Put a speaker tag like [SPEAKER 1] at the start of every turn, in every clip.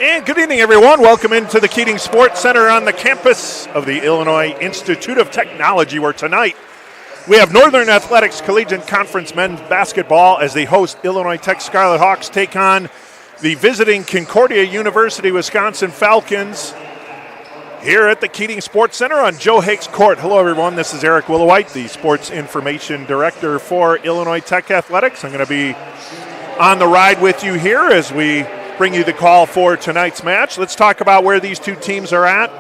[SPEAKER 1] And good evening, everyone. Welcome into the Keating Sports Center on the campus of the Illinois Institute of Technology, where tonight we have Northern Athletics Collegiate Conference men's basketball as they host Illinois Tech Scarlet Hawks take on the visiting Concordia University, Wisconsin Falcons here at the Keating Sports Center on Joe Haig's court. Hello, everyone. This is Eric Willowhite, the Sports Information Director for Illinois Tech Athletics. I'm going to be on the ride with you here as we bring you the call for tonight's match. Let's talk about where these two teams are at.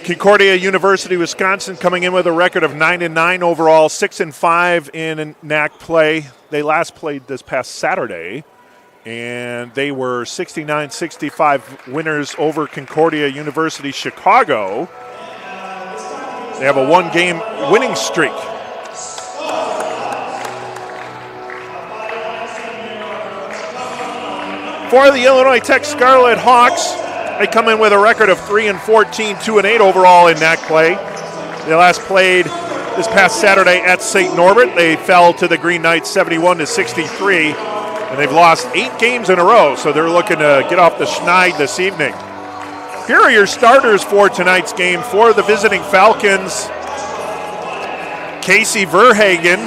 [SPEAKER 1] Concordia University, Wisconsin coming in with a record of 9-9 overall, 6-5 in NAC play. They last played this past Saturday, and they were 69-65 winners over Concordia University Chicago. They have a one-game winning streak. For the Illinois Tech Scarlet Hawks, they come in with a record of 3-14, 2-8 overall in NAC play. They last played this past Saturday at St. Norbert. They fell to the Green Knights 71-63, and they've lost 8 games in a row, so they're looking to get off the schneid this evening. Here are your starters for tonight's game. For the visiting Falcons, Casey Verhagen,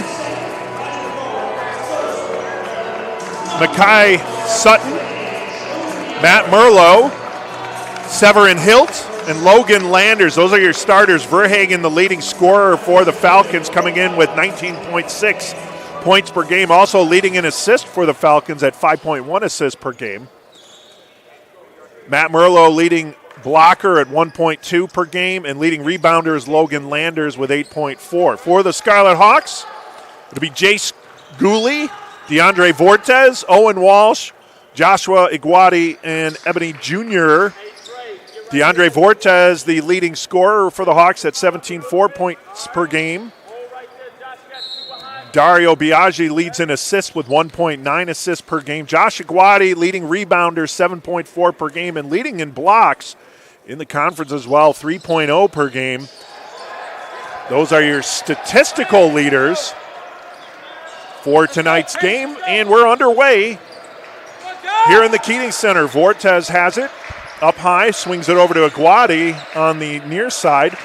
[SPEAKER 1] Mackay Sutton, Matt Merlo, Severin Hilt, and Logan Landers. Those are your starters. Verhagen, the leading scorer for the Falcons, coming in with 19.6 points per game. Also leading in assists for the Falcons at 5.1 assists per game. Matt Merlo leading blocker at 1.2 per game, and leading rebounder is Logan Landers with 8.4. For the Scarlet Hawks, it'll be Jace Gooley, DeAndre Vortez, Owen Walsh, Joshua Iguati, and Ebony Jr. DeAndre Vortez, the leading scorer for the Hawks at 17.4 points per game. Dario Biaggi leads in assists with 1.9 assists per game. Josh Iguati, leading rebounder, 7.4 per game, and leading in blocks in the conference as well, 3.0 per game. Those are your statistical leaders for tonight's game, and we're underway here in the Keating Center. Vortez has it up high, swings it over to Iguati on the near side,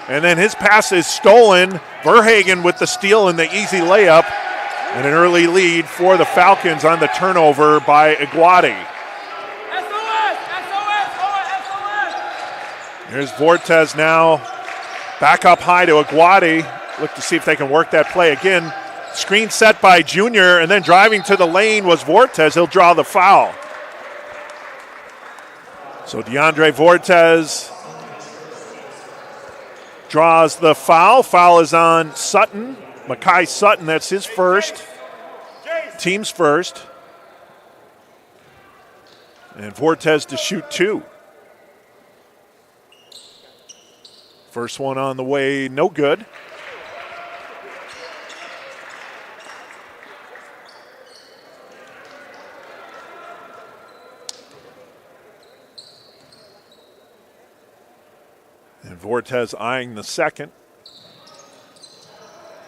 [SPEAKER 1] and then his pass is stolen. Verhagen with the steal and the easy layup, and an early lead for the Falcons on the turnover by Iguati. Here's Vortez now, back up high to Iguati. Look to see if they can work that play again. Screen set by Junior, and then driving to the lane was Vortez. He'll draw the foul. So DeAndre Vortez draws the foul. Foul is on Sutton. Mackay Sutton, that's his first. Team's first. And Vortez to shoot 2. First one on the way, no good. And Vortez eyeing the second.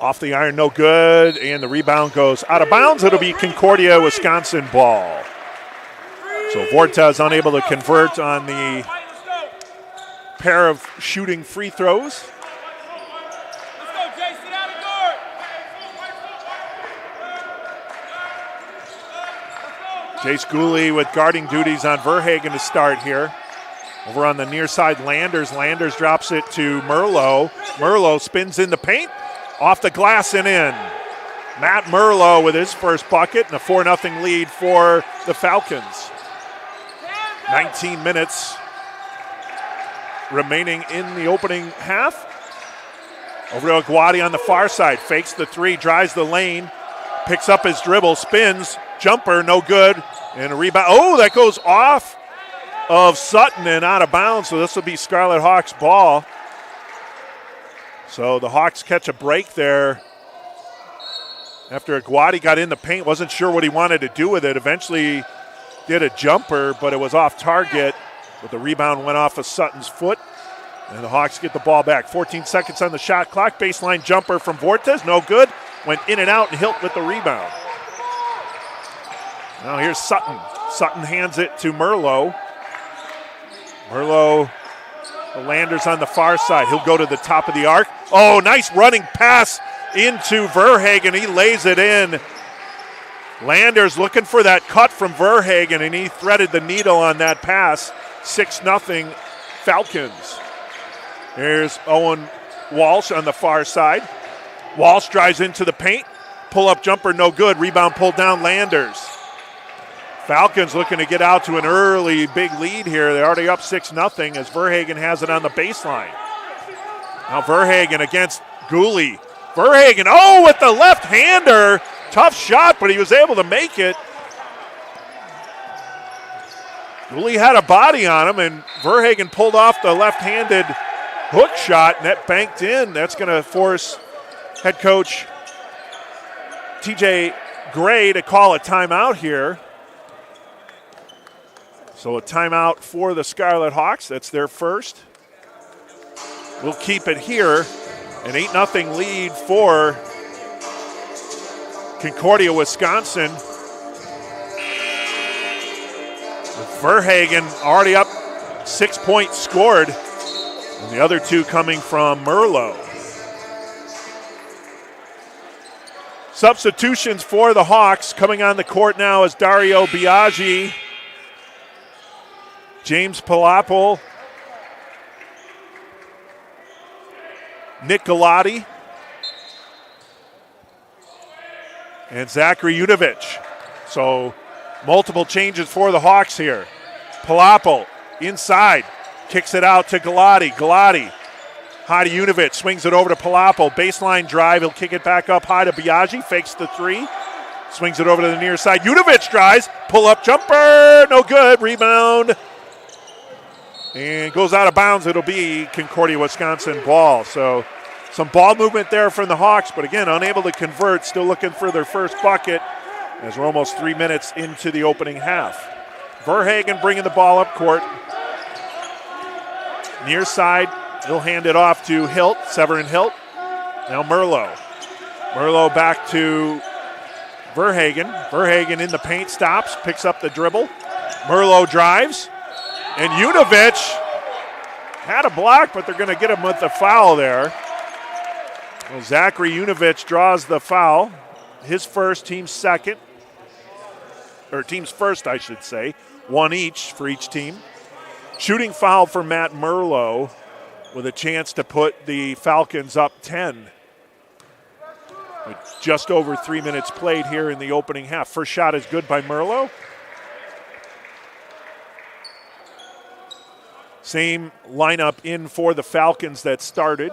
[SPEAKER 1] Off the iron, no good, and the rebound goes out of bounds. It'll be Concordia, Wisconsin ball. So Vortez unable to convert on the pair of shooting free throws. Jace Gooley with guarding duties on Verhagen to start here. Over on the near side, Landers. Landers drops it to Merlo. Merlo spins in the paint, off the glass and in. Matt Merlo with his first bucket and a 4-0 lead for the Falcons. 19 minutes remaining in the opening half. Over to Iguati on the far side. Fakes the three, drives the lane, picks up his dribble, spins, jumper, no good, and a rebound. Oh, that goes off of Sutton and out of bounds, so this will be Scarlet Hawks ball. So the Hawks catch a break there after Iguati got in the paint. Wasn't sure what he wanted to do with it. Eventually did a jumper, but it was off target. But the rebound went off of Sutton's foot, and the Hawks get the ball back. 14 seconds on the shot clock. Baseline jumper from Vortez, no good. Went in and out, and Hilt with the rebound. Now here's Sutton. Sutton hands it to Merlot. Merlot, the Landers on the far side. He'll go to the top of the arc. Oh, nice running pass into Verhagen. He lays it in. Landers looking for that cut from Verhagen, and he threaded the needle on that pass. 6-0 Falcons. Here's Owen Walsh on the far side. Walsh drives into the paint. Pull-up jumper, no good. Rebound pulled down, Landers. Falcons looking to get out to an early big lead here. They're already up 6-0 as Verhagen has it on the baseline. Now Verhagen against Gooley. Verhagen, oh, with the left-hander. Tough shot, but he was able to make it. Gooley had a body on him, and Verhagen pulled off the left-handed hook shot, and that banked in. That's going to force head coach TJ Gray to call a timeout here. So a timeout for the Scarlet Hawks. That's their first. We'll keep it here. An 8-0 lead for Concordia, Wisconsin. With Verhagen already up 6 points scored. And the other two coming from Merlot. Substitutions for the Hawks. Coming on the court now is Dario Biaggi, James Palapol, Nick Galati, and Zachary Unovich. So multiple changes for the Hawks here. Palapol inside, kicks it out to Galati. Galati high to Unovich, swings it over to Palapol. Baseline drive, he'll kick it back up high to Biaggi, fakes the three, swings it over to the near side. Unovich drives, pull-up jumper, no good, rebound. And goes out of bounds. It'll be Concordia, Wisconsin ball. So some ball movement there from the Hawks, but again, unable to convert, still looking for their first bucket as we're almost 3 minutes into the opening half. Verhagen bringing the ball up court. Near side, he'll hand it off to Hilt, Severin Hilt. Now Merlot. Merlot back to Verhagen. Verhagen in the paint, stops, picks up the dribble. Merlot drives. And Unovich had a block, but they're going to get him with the foul there. Well, Zachary Unovich draws the foul. His first, team's second. Or team's first, I should say. One each for each team. Shooting foul for Matt Merlot with a chance to put the Falcons up 10. With just over 3 minutes played here in the opening half. First shot is good by Merlot. Same lineup in for the Falcons that started.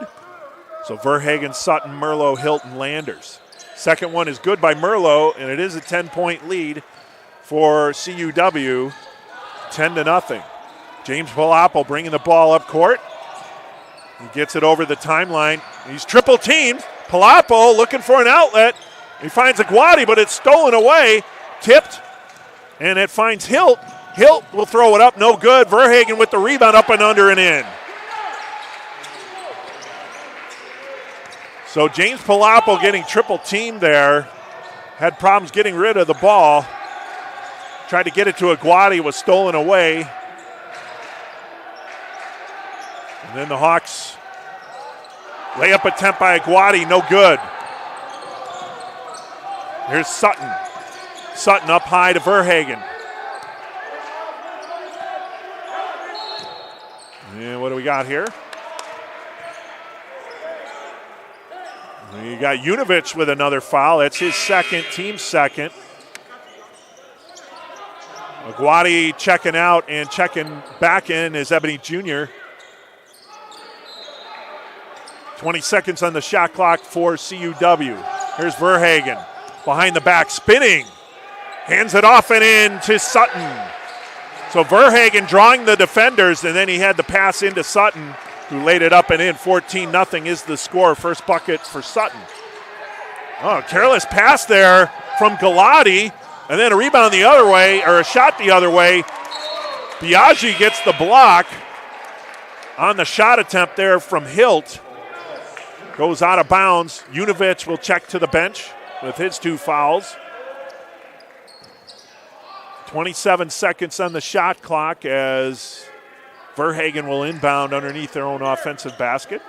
[SPEAKER 1] So Verhagen, Sutton, Merlot, Hilton, Landers. Second one is good by Merlot, and it is a 10-point lead for CUW, 10-0. James Palapol bringing the ball up court. He gets it over the timeline. He's triple teamed. Palapol looking for an outlet. He finds Aguadi, but it's stolen away. Tipped, and it finds Hilt. Hilt will throw it up, no good. Verhagen with the rebound, up and under and in. So James Palapol getting triple teamed there. Had problems getting rid of the ball. Tried to get it to Aguadi, was stolen away. And then the Hawks layup attempt by Aguadi, no good. Here's Sutton. Sutton up high to Verhagen. And what do we got here? We got Unovich with another foul. That's his second, team second. Aguadi checking out and checking back in is Ebony Jr. 20 seconds on the shot clock for CUW. Here's Verhagen. Behind the back, spinning. Hands it off and in to Sutton. So Verhagen drawing the defenders, and then he had the pass into Sutton, who laid it up and in. 14-0 is the score. First bucket for Sutton. Oh, careless pass there from Galati, and then a rebound the other way, or a shot the other way. Biaggi gets the block on the shot attempt there from Hilt. Goes out of bounds. Unovich will check to the bench with his two fouls. 27 seconds on the shot clock as Verhagen will inbound underneath their own offensive basket.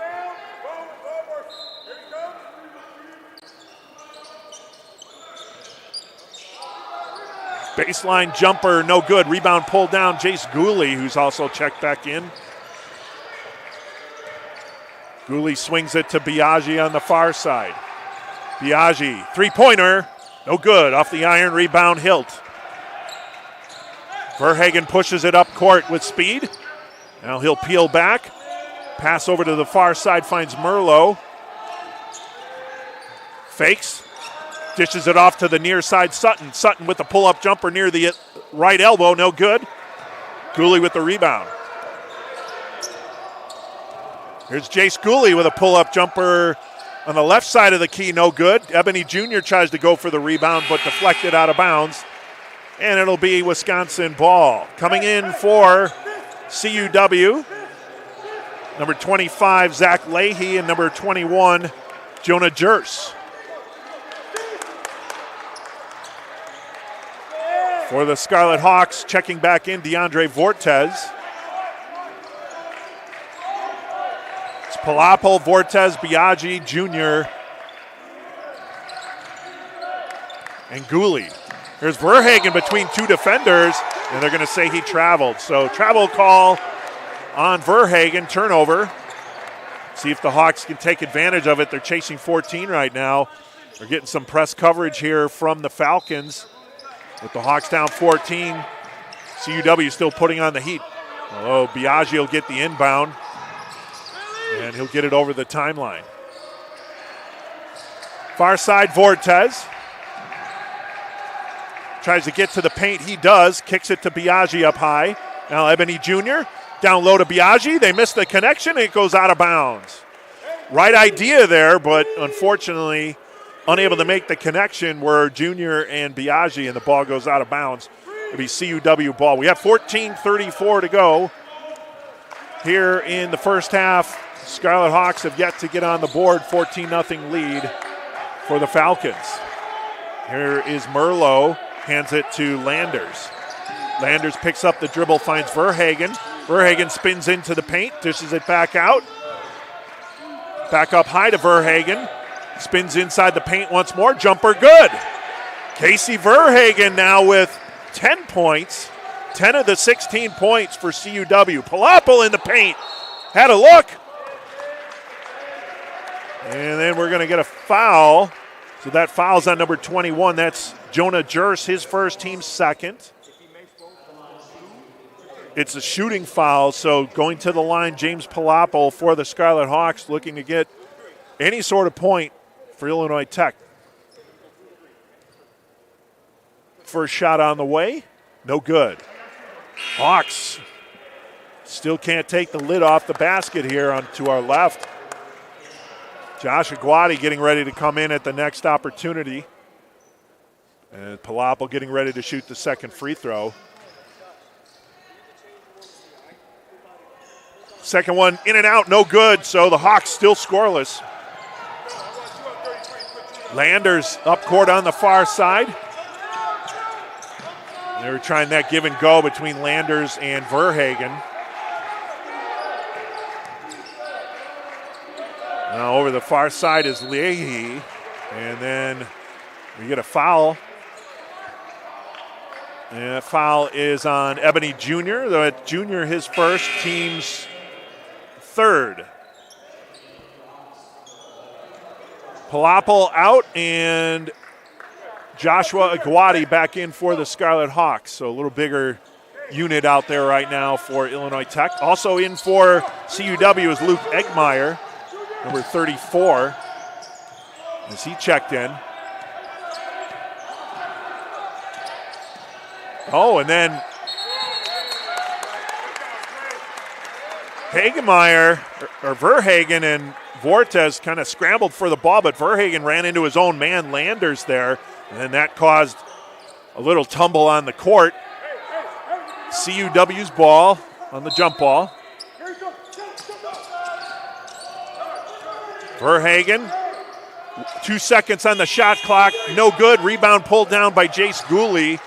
[SPEAKER 1] Baseline jumper, no good. Rebound pulled down. Jace Gooley, who's also checked back in. Gooley swings it to Biaggi on the far side. Biaggi, three-pointer, no good. Off the iron, rebound Hilt. Verhagen pushes it up court with speed. Now he'll peel back. Pass over to the far side, finds Merlot. Fakes. Dishes it off to the near side, Sutton. Sutton with the pull-up jumper near the right elbow, no good. Gooley with the rebound. Here's Jace Gooley with a pull-up jumper on the left side of the key, no good. Ebony Jr. tries to go for the rebound, but deflected out of bounds. And it'll be Wisconsin ball. Coming in for CUW, number 25, Zach Leahy, and number 21, Jonah Jers. For the Scarlet Hawks, checking back in, DeAndre Vortez. It's Palapel, Vortez, Biaggi, Jr., and Gooley. There's Verhagen between two defenders, and they're going to say he traveled. So travel call on Verhagen, turnover. See if the Hawks can take advantage of it. They're chasing 14 right now. They're getting some press coverage here from the Falcons. With the Hawks down 14, CUW still putting on the heat. Although Biaggi will get the inbound, and he'll get it over the timeline. Far side, Vortez. Tries to get to the paint, he does. Kicks it to Biaggi up high. Now Ebony Jr. down low to Biaggi. They miss the connection, and it goes out of bounds. Right idea there, but unfortunately unable to make the connection were Jr. and Biaggi, and the ball goes out of bounds. It'll be CUW ball. We have 14:34 to go here in the first half. Scarlet Hawks have yet to get on the board. 14-0 lead for the Falcons. Here is Merlot, hands it to Landers. Landers picks up the dribble, finds Verhagen. Verhagen spins into the paint, dishes it back out. Back up high to Verhagen. Spins inside the paint once more. Jumper good. Casey Verhagen now with 10 points. 10 of the 16 points for CUW. Palapel in the paint. Had a look. And then we're going to get a foul. So that foul's on number 21. That's Jonah Jers, his first, team's second. It's a shooting foul, so going to the line, James Palapel for the Scarlet Hawks, looking to get any sort of point for Illinois Tech. First shot on the way, no good. Hawks still can't take the lid off the basket here on to our left. Josh Aguadi getting ready to come in at the next opportunity. And Palapel getting ready to shoot the second free throw. Second one in and out, no good, so the Hawks still scoreless. Landers up court on the far side. They were trying that give and go between Landers and Verhagen. Now over the far side is Leahy, and then we get a foul. And that foul is on Ebony Jr., though it's Jr. his first, team's third. Palapel out, and Joshua Aguadi back in for the Scarlet Hawks. So a little bigger unit out there right now for Illinois Tech. Also in for CUW is Luke Eggmeyer, number 34, as he checked in. Oh, and then Hagemeyer, or Verhagen, and Vortez kind of scrambled for the ball, but Verhagen ran into his own man, Landers, there, and then that caused a little tumble on the court. CUW's ball on the jump ball. Verhagen, 2 seconds on the shot clock, no good. Rebound pulled down by Jace Gooley.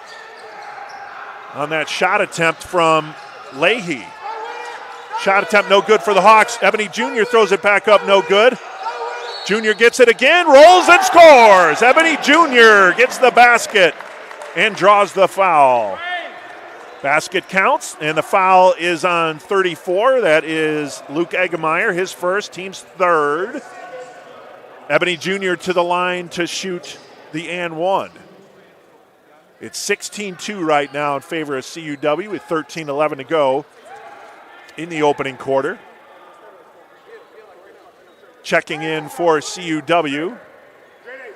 [SPEAKER 1] on that shot attempt from Leahy. Shot attempt no good for the Hawks. Ebony Jr. throws it back up, no good. Jr. gets it again, rolls and scores. Ebony Jr. gets the basket and draws the foul. Basket counts, and the foul is on 34. That is Luke Eggemeyer, his first, team's third. Ebony Jr. to the line to shoot the and one. It's 16-2 right now in favor of CUW with 13:11 to go in the opening quarter. Checking in for CUW.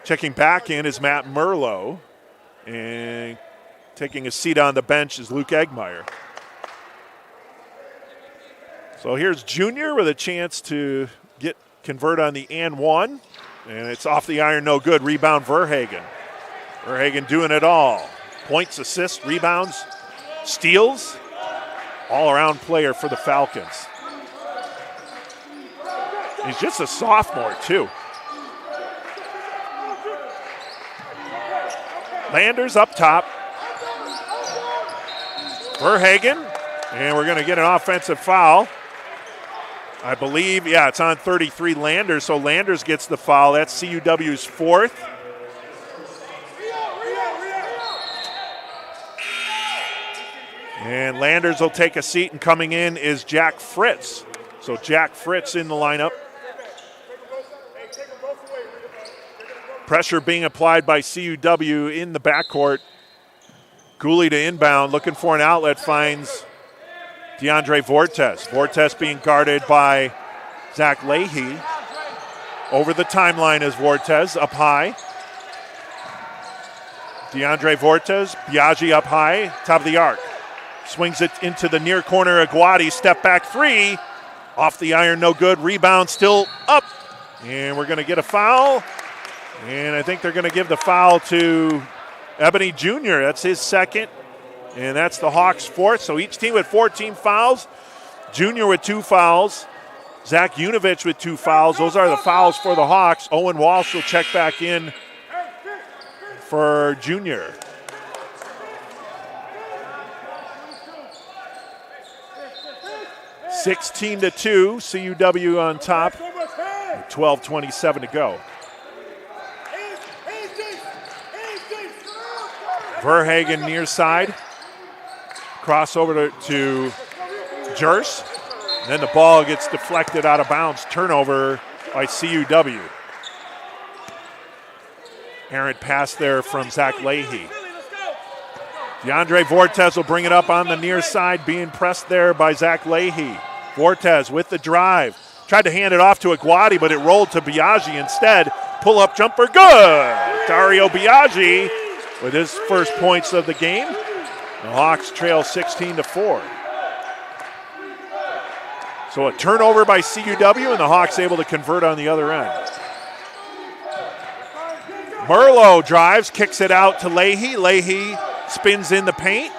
[SPEAKER 1] Checking back in is Matt Merlot. And taking a seat on the bench is Luke Eggemeyer. So here's Junior with a chance to convert on the and one. And it's off the iron, no good. Rebound Verhagen. Verhagen doing it all. Points, assists, rebounds, steals. All-around player for the Falcons. He's just a sophomore, too. Landers up top. Verhagen, and we're going to get an offensive foul. I believe, it's on 33 Landers, so Landers gets the foul. That's CUW's fourth. And Landers will take a seat, and coming in is Jack Fritz. So Jack Fritz in the lineup. Pressure being applied by CUW in the backcourt. Gooley to inbound, looking for an outlet, finds DeAndre Vortes. Vortes being guarded by Zach Leahy. Over the timeline is Vortes, up high. DeAndre Vortes, Biaggi up high, top of the arc. Swings it into the near corner, Aguadi, step back three. Off the iron, no good. Rebound still up. And we're going to get a foul. And I think they're going to give the foul to Ebony Jr. That's his second. And that's the Hawks' fourth. So each team with 14 fouls. Junior with 2 fouls. Zach Unovich with 2 fouls. Those are the fouls for the Hawks. Owen Walsh will check back in for Junior. (16-2), CUW on top. 12:27 to go. Verhagen near side. Crossover to Jers. And then the ball gets deflected out of bounds. Turnover by CUW. Errant pass there from Zach Leahy. DeAndre Vortes will bring it up on the near side, being pressed there by Zach Leahy. Vortes with the drive. Tried to hand it off to Aguadi, but it rolled to Biaggi instead. Pull-up jumper, good! Dario Biaggi with his first points of the game. The Hawks trail 16-4. So a turnover by CUW, and the Hawks able to convert on the other end. Merlot drives, kicks it out to Leahy. Leahy spins in the paint,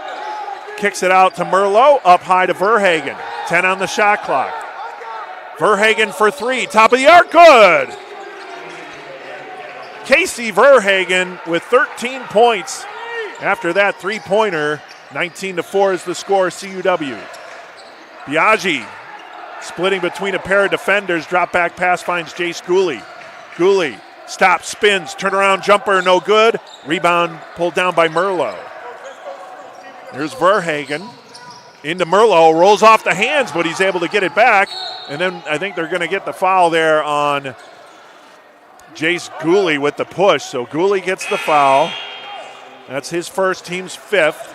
[SPEAKER 1] kicks it out to Merlot, up high to Verhagen. 10 on the shot clock. Verhagen for 3, top of the arc, good! Casey Verhagen with 13 points after that three-pointer. 19-4 is the score, CUW. Biaggi splitting between a pair of defenders. Drop back pass finds Jace Gooley. Gooley stops, spins, turnaround jumper, no good. Rebound pulled down by Merlot. Here's Verhagen into Merlot, rolls off the hands, but he's able to get it back. And then I think they're going to get the foul there on Jace Gooley with the push. So Gooley gets the foul. That's his first, team's 5th.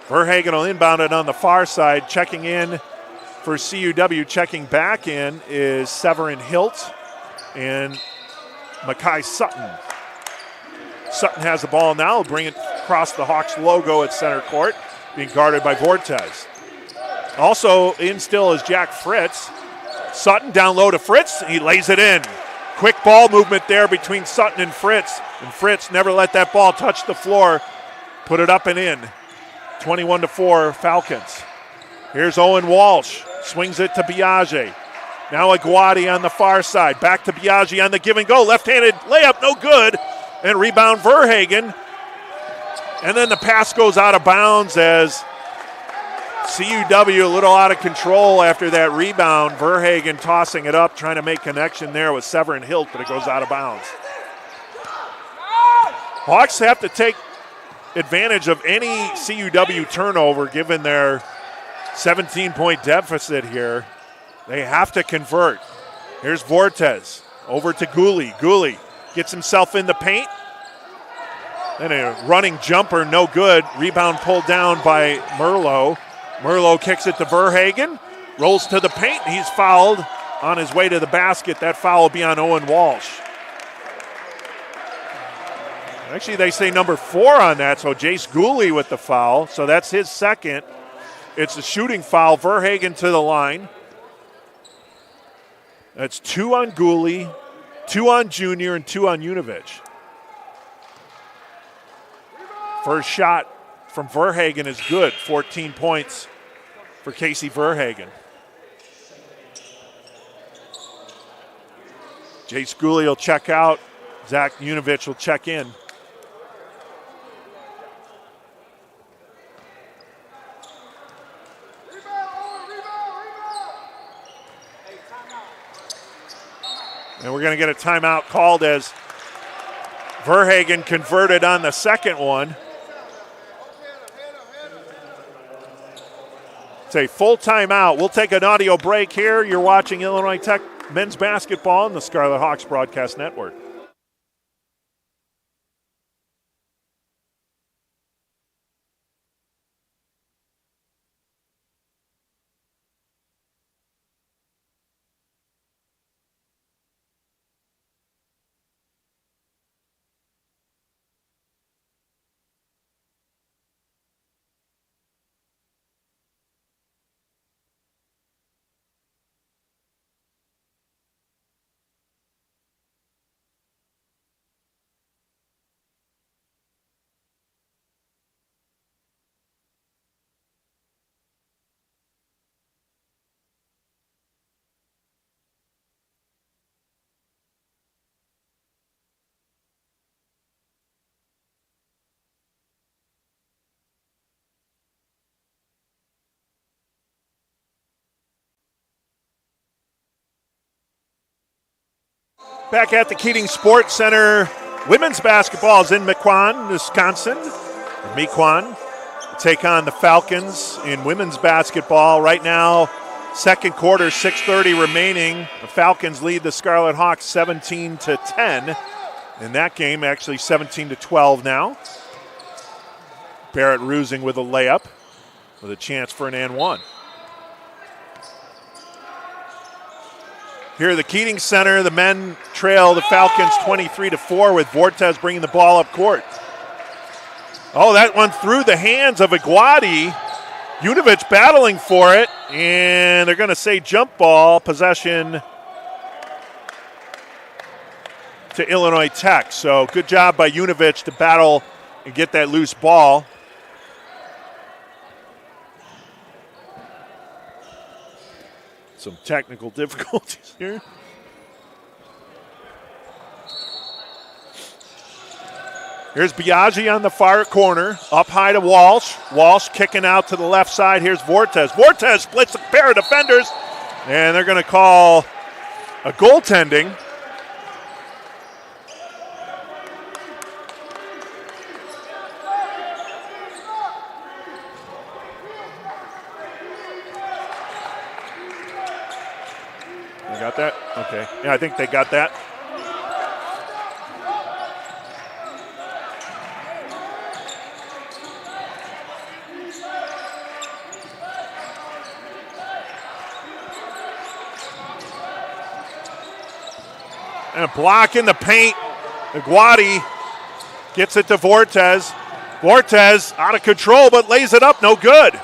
[SPEAKER 1] Verhagen will inbound it on the far side. Checking in for CUW, checking back in is Severin Hilt and Makai Sutton. Sutton has the ball now. He'll bring it across the Hawks logo at center court, being guarded by Vortes. Also in still is Jack Fritz. Sutton down low to Fritz. He lays it in. Quick ball movement there between Sutton and Fritz. And Fritz never let that ball touch the floor. Put it up and in. 21-4 Falcons. Here's Owen Walsh. Swings it to Biaggi. Now Aguadi on the far side. Back to Biaggi on the give and go. Left-handed layup, no good. And rebound Verhagen. And then the pass goes out of bounds as CUW a little out of control after that rebound. Verhagen tossing it up, trying to make connection there with Severin Hilt, but it goes out of bounds. Hawks have to take advantage of any CUW turnover given their 17-point deficit here. They have to convert. Here's Vortez over to Gooley. Gooley gets himself in the paint. Then a running jumper, no good. Rebound pulled down by Merlot. Merlot kicks it to Verhagen. Rolls to the paint. He's fouled on his way to the basket. That foul will be on Owen Walsh. Actually, they say number 4 on that, so Jace Gooley with the foul. So that's his second. It's a shooting foul. Verhagen to the line. That's 2 on Gooley, 2 on Junior, and 2 on Unovich. First shot from Verhagen is good. 14 points for Casey Verhagen. Jace Gooley will check out. Zach Unovich will check in. And we're going to get a timeout called as Verhagen converted on the second one. It's a full timeout. We'll take an audio break here. You're watching Illinois Tech men's basketball on the Scarlet Hawks Broadcast Network. Back at the Keating Sports Center, women's basketball is in Mequon, Wisconsin. Mequon take on the Falcons in women's basketball. Right now, second quarter, 6:30 remaining. The Falcons lead the Scarlet Hawks 17-10. In that game, actually 17-12 now. Barrett Rusing with a layup with a chance for an and one. Here at the Keating Center, the men trail the Falcons 23-4 with Vortez bringing the ball up court. Oh, that one through the hands of Aguadi. Unovich battling for it, and they're going to say jump ball, possession to Illinois Tech. So good job by Unovich to battle and get that loose ball. Some technical difficulties here. Here's Biaggi on the far corner, up high to Walsh. Walsh kicking out to the left side. Here's Vortez. Vortez splits a pair of defenders, and they're going to call a goaltending. You got that? Okay. Yeah, I think they got that. And a block in the paint. Aguadi gets it to Vortez. Vortez out of control, but lays it up. No good.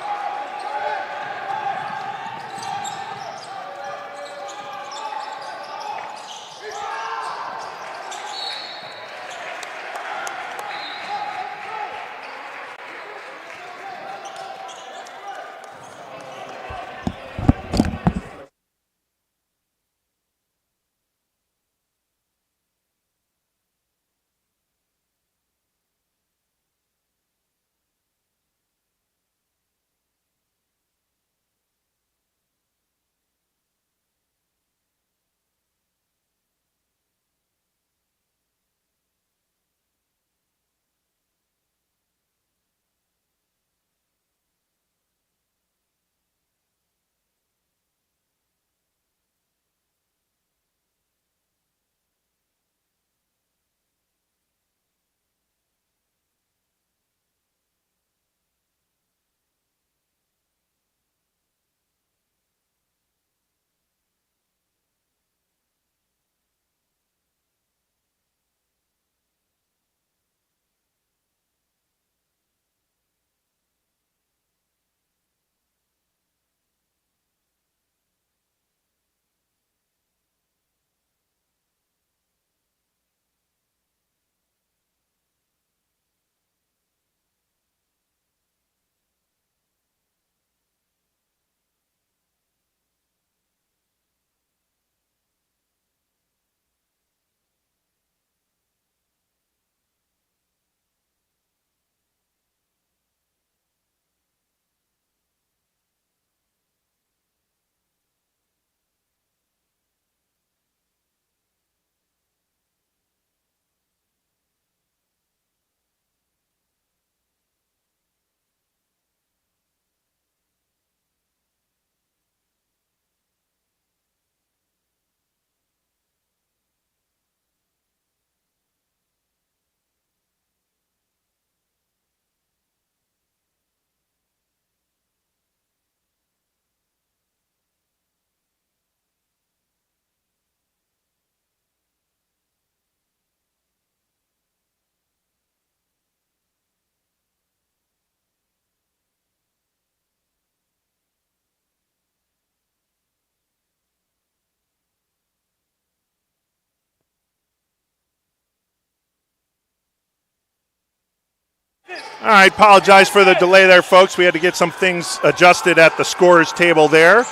[SPEAKER 1] All right, apologize for the delay there, folks. We had to get some things adjusted at the scorers table there.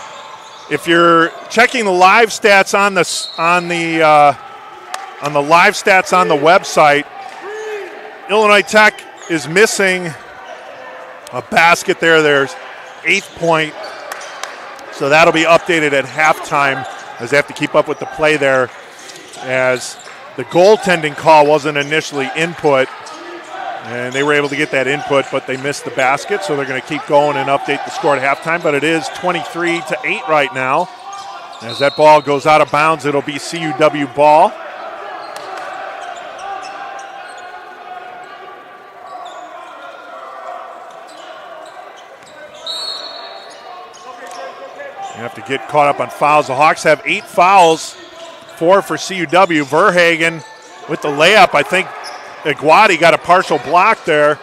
[SPEAKER 1] If you're checking the live stats on the live stats on the website, Illinois Tech is missing a basket there. There's 8th point, so that'll be updated at halftime as they have to keep up with the play there, as the goaltending call wasn't initially input. And they were able to get that input, but they missed the basket, so they're going to keep going and update the score at halftime. But it is 23-8 right now. As that ball goes out of bounds, it'll be CUW ball. You have to get caught up on fouls. The Hawks have 8 fouls, 4 for CUW. Verhagen with the layup, I think. Iguati got a partial block there.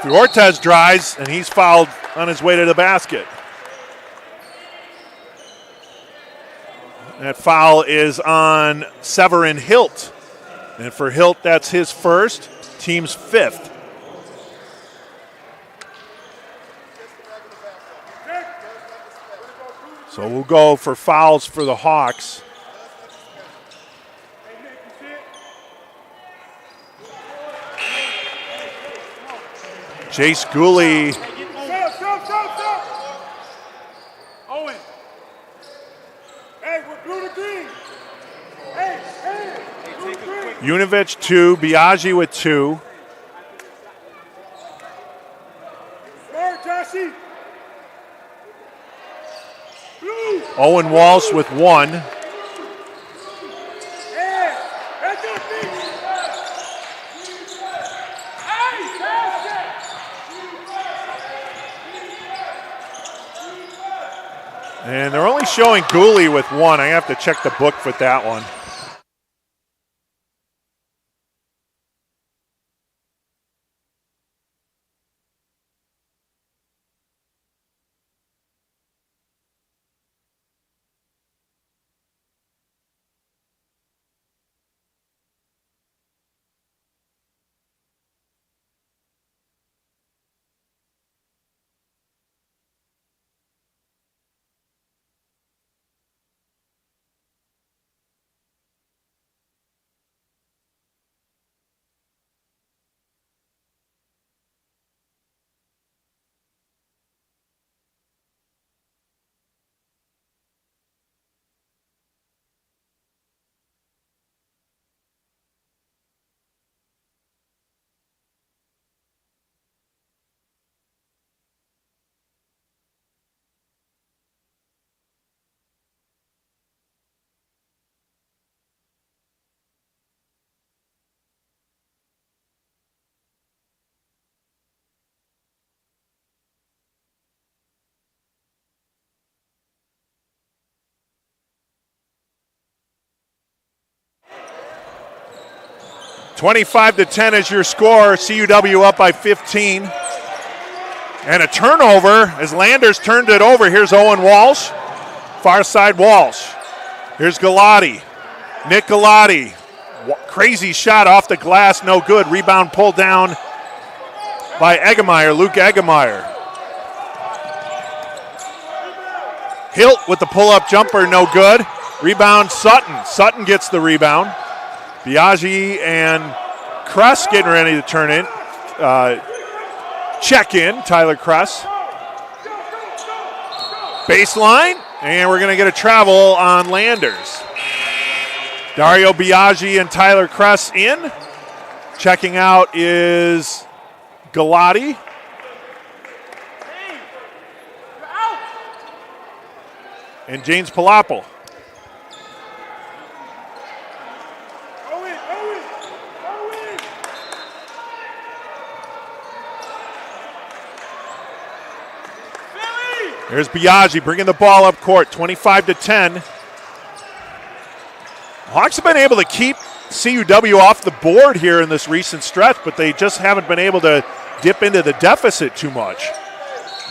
[SPEAKER 1] Ortez drives, and he's fouled on his way to the basket. That foul is on Severin Hilt. And for Hilt, that's his first, team's 5th. So we'll go for fouls for the Hawks. Jace Gooley.
[SPEAKER 2] Owen. Hey, we're blue to green. Hey, blue to green.
[SPEAKER 1] Unovich 2, Biaggi with 2.
[SPEAKER 2] Smart, Joshy. Blue.
[SPEAKER 1] Owen Walsh with 1.
[SPEAKER 2] Hey, that's your thing.
[SPEAKER 1] And they're only showing Gooley with 1. I have to check the book with that one. (25-10) is your score. CUW up by 15. And a turnover as Landers turned it over. Here's Owen Walsh. Far side Walsh. Here's Galati. Nick Galati. Crazy shot off the glass, no good. Rebound pulled down by Eggemeyer, Luke Eggemeyer. Hilt with the pull-up jumper, no good. Rebound Sutton. Sutton gets the rebound. Biaggi and Kress getting ready to turn in. Check in, Tyler Kress. Baseline, and we're going to get a travel on Landers. Dario Biaggi and Tyler Kress in. Checking out is Galati. And James Palapple. There's Biaggi bringing the ball up court, 25-10. Hawks have been able to keep CUW off the board here in this recent stretch, but they just haven't been able to dip into the deficit too much.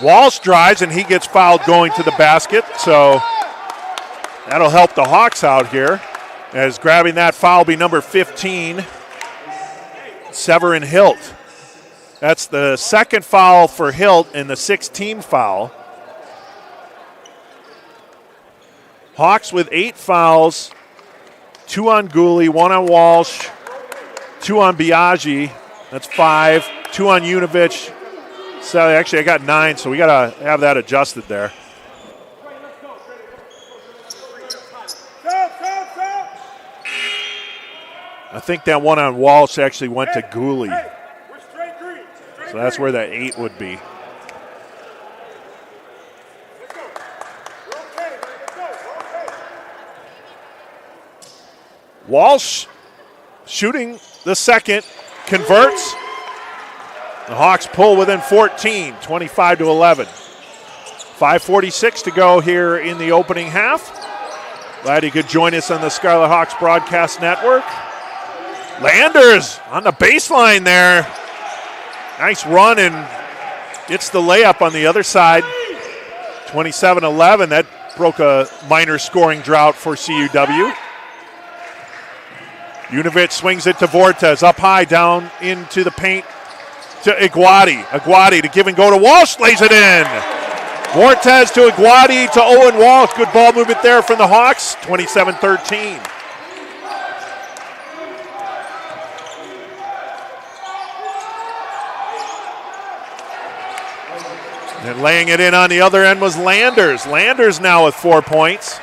[SPEAKER 1] Walsh drives, and he gets fouled going to the basket, so that'll help the Hawks out here. As grabbing that foul will be number 15, Severin Hilt. That's the second foul for Hilt and the 16th foul. Hawks with 8 fouls, 2 on Gooley, 1 on Walsh, 2 on Biaggi. That's 5. 2 on Unovich. So actually, I got 9, so we got to have that adjusted there. I think that 1 on Walsh actually went to Gooley. So that's where that 8 would be. Walsh shooting the second, converts. The Hawks pull within 14, 25-11. 5:46 to go here in the opening half. Glad you could join us on the Scarlet Hawks Broadcast Network. Landers on the baseline there. Nice run and gets the layup on the other side. 27-11. That broke a minor scoring drought for CUW. Unovich swings it to Vortez. Up high, down into the paint to Iguodati. Iguodati to give and go to Walsh. Lays it in. Vortez to Iguodati to Owen Walsh. Good ball movement there from the Hawks. 27-13. And laying it in on the other end was Landers. Landers now with 4 points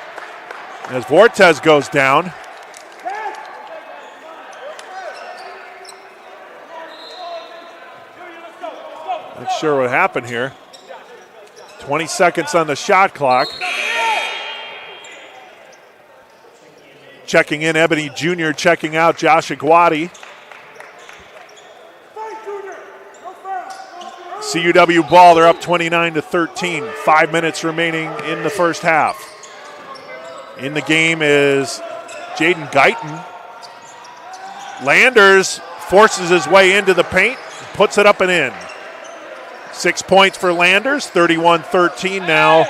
[SPEAKER 1] as Vortez goes down. Not sure what happened here. 20 seconds on the shot clock. Checking in, Ebony Jr. checking out Josh Iguodati. CUW ball, they're up 29-13. 5 minutes remaining in the first half. In the game is Jaden Guyton. Landers forces his way into the paint, puts it up and in. 6 points for Landers, 31-13 now.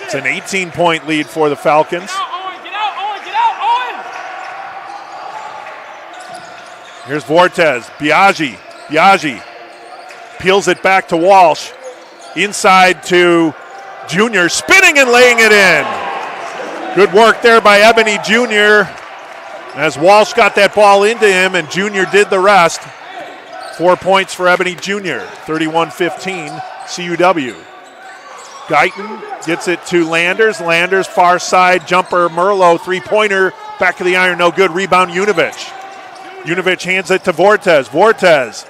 [SPEAKER 1] It's an 18-point lead for the Falcons. Here's Vortez, Biaggi peels it back to Walsh. Inside to Jr., spinning and laying it in. Good work there by Ebony Jr. as Walsh got that ball into him and Jr. did the rest. 4 points for Ebony Jr., 31-15 CUW. Guyton gets it to Landers. Landers far side jumper, Merlot, three-pointer, back of the iron, no good. Rebound Unovich. Unovich hands it to Vortez. Vortez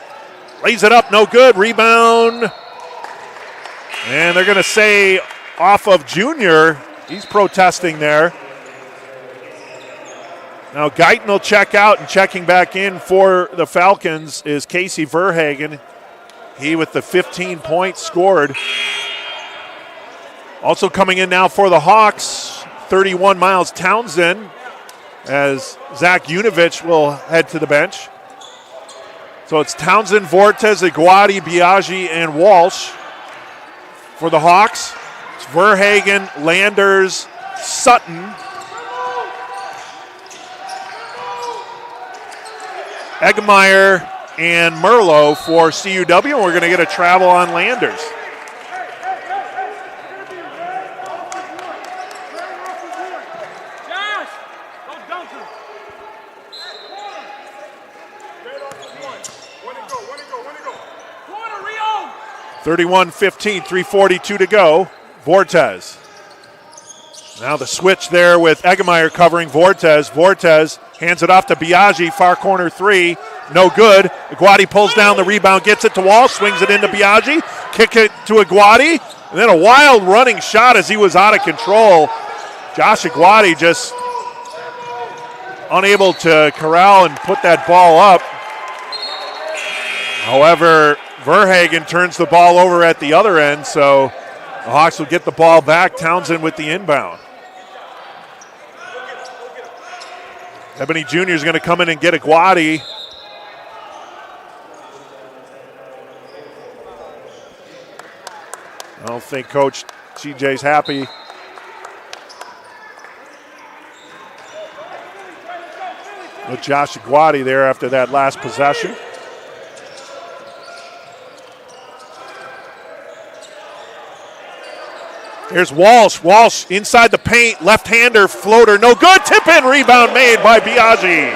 [SPEAKER 1] lays it up, no good. Rebound. And they're going to say off of Junior. He's protesting there. Now Guyton will check out, and checking back in for the Falcons is Casey Verhagen. He with the 15 points scored. Also coming in now for the Hawks, 31 Miles Townsend, as Zach Unovich will head to the bench. So it's Townsend, Vortez, Iguodati, Biaggi, and Walsh for the Hawks. It's Verhagen, Landers, Sutton, Eggemeyer, and Merlot for CUW, and we're going to get a travel on Landers.
[SPEAKER 2] Josh, don't dunk him.
[SPEAKER 1] 31-15, 3:42 to go. Vortez. Now the switch there with Eggemeyer covering Vortez. Vortez hands it off to Biaggi, far corner three, no good. Iguodati pulls down the rebound, gets it to Wall, swings it into Biaggi, kick it to Iguodati, and then a wild running shot as he was out of control. Josh Iguodati just unable to corral and put that ball up. However, Verhagen turns the ball over at the other end, so the Hawks will get the ball back. Townsend with the inbound. Ebony Jr. is going to come in and get Iguodati. I don't think Coach CJ's happy. With Josh Iguodati there after that last possession. Here's Walsh. Walsh inside the paint. Left-hander floater. No good. Tip-in rebound made by Biaggi.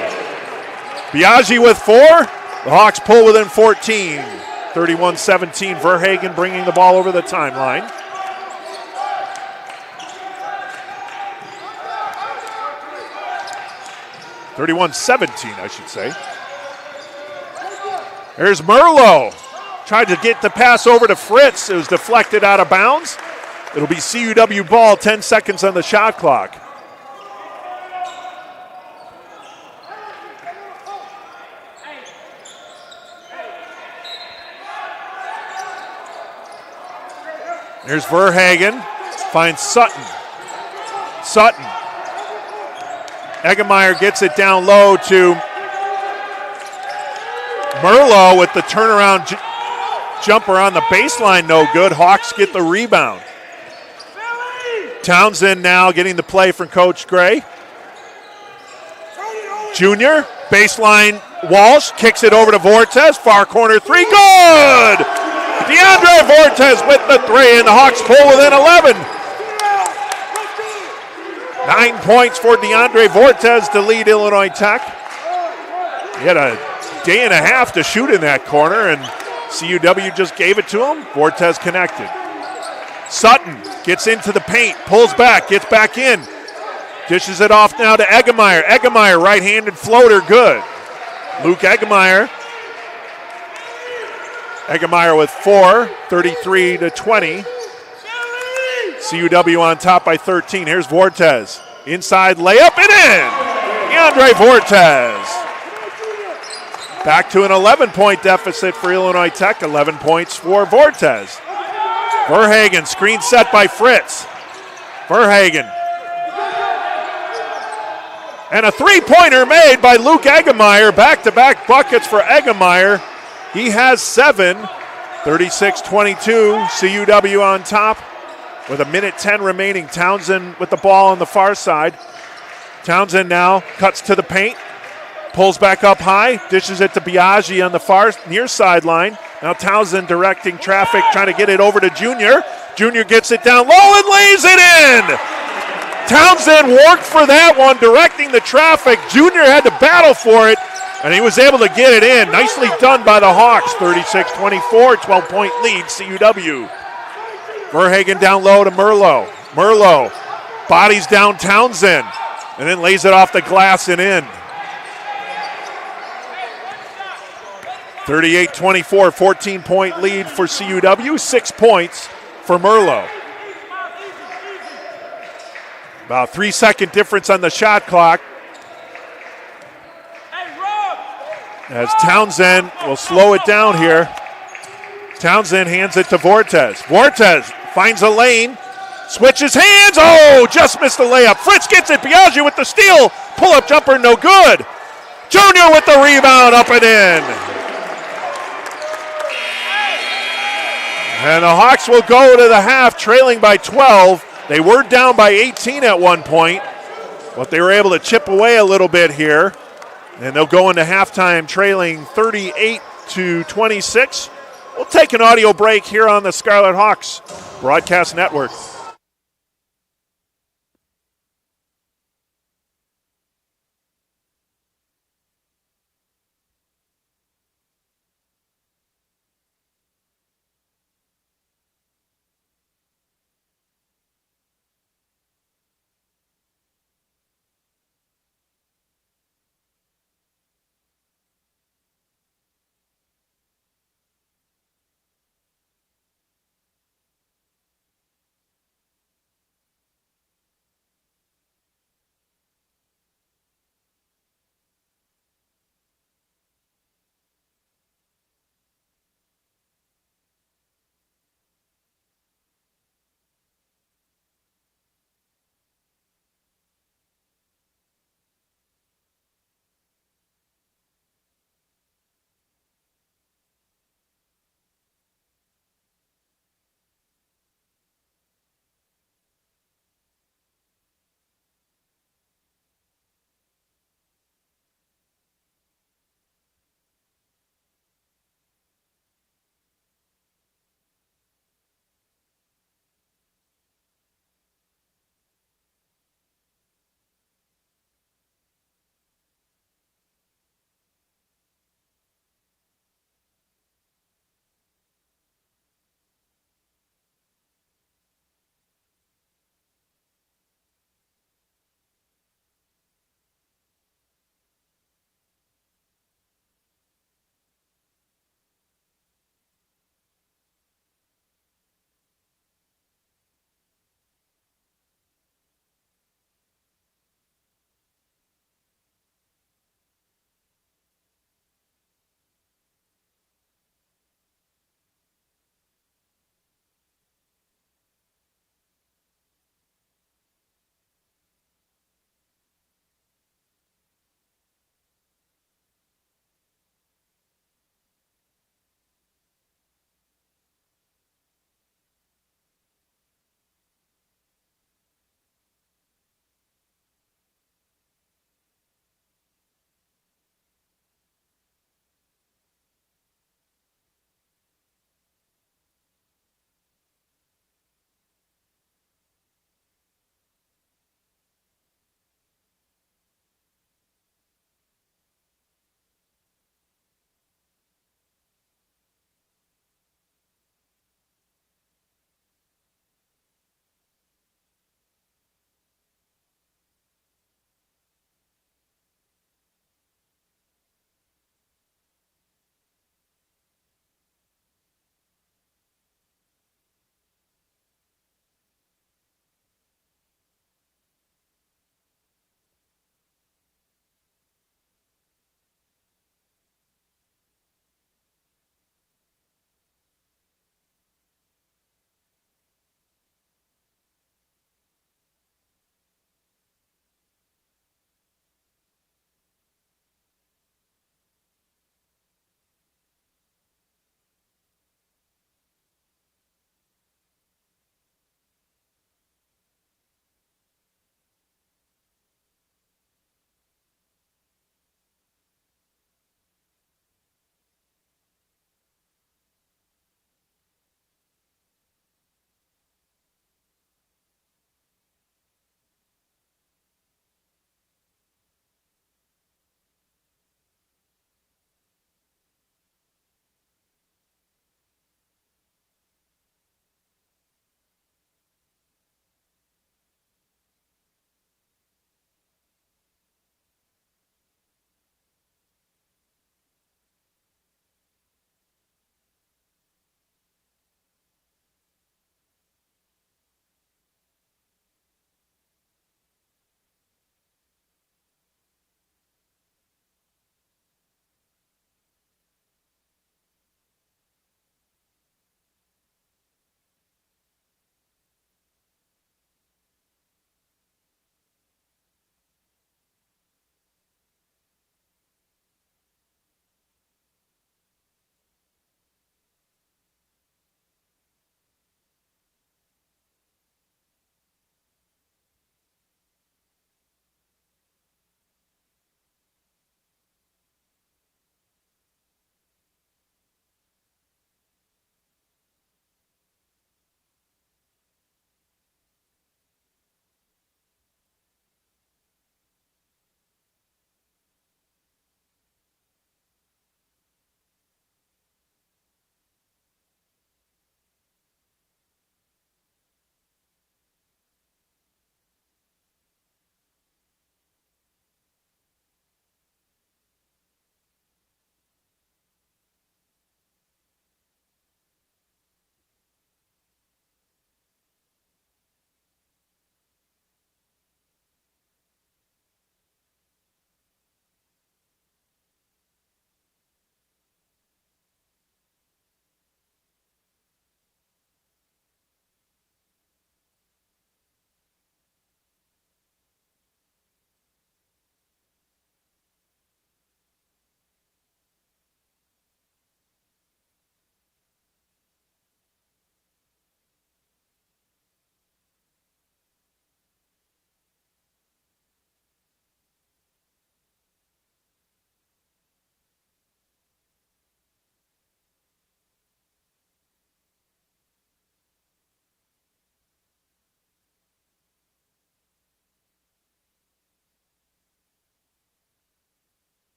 [SPEAKER 1] Biaggi with 4. The Hawks pull within 14. 31-17. Verhagen bringing the ball over the timeline. (31-17), I should say. Here's Merlot. Tried to get the pass over to Fritz. It was deflected out of bounds. It'll be CUW ball, 10 seconds on the shot clock. Here's Verhagen. Finds Sutton. Sutton. Eggemeyer gets it down low to Merlot with the turnaround jumper on the baseline, no good. Hawks get the rebound. Townsend now getting the play from Coach Gray. Junior, baseline, Walsh, kicks it over to Vortes, far corner 3, good! DeAndre Vortes with the 3, and the Hawks pull within 11. 9 points for DeAndre Vortes to lead Illinois Tech. He had a day and a half to shoot in that corner, and CUW just gave it to him. Vortes connected. Sutton gets into the paint, pulls back, gets back in. Dishes it off now to Eggemeyer. Eggemeyer, right-handed floater, good. Luke Eggemeyer. Eggemeyer with 4, 33-20. CUW on top by 13. Here's Vortes. Inside layup and in. DeAndre Vortes. Back to an 11-point deficit for Illinois Tech. 11 points for Vortes. Verhagen, screen set by Fritz. Verhagen. And a three-pointer made by Luke Eggemeyer. Back-to-back buckets for Eggemeyer. He has 7. 36-22. CUW on top with 1:10 remaining. Townsend with the ball on the far side. Townsend now cuts to the paint. Pulls back up high. Dishes it to Biaggi on the far near sideline. Now Townsend directing traffic, trying to get it over to Junior. Junior gets it down low and lays it in. Townsend worked for that one, directing the traffic. Junior had to battle for it, and he was able to get it in. Nicely done by the Hawks. 36-24, 12-point lead, CUW. Verhagen down low to Merlot. Merlot bodies down Townsend, and then lays it off the glass and in. 38-24, 14-point lead for CUW, 6 points for Merlot. About 3-second difference on the shot clock. As Townsend will slow it down here. Townsend hands it to Vortes. Vortes finds a lane, switches hands. Oh, just missed the layup. Fritz gets it. Biaggi with the steal. Pull-up jumper, no good. Junior with the rebound, up and in. And the Hawks will go to the half trailing by 12. They were down by 18 at one point, but they were able to chip away a little bit here. And they'll go into halftime trailing 38-26. We'll take an audio break here on the Scarlet Hawks Broadcast Network.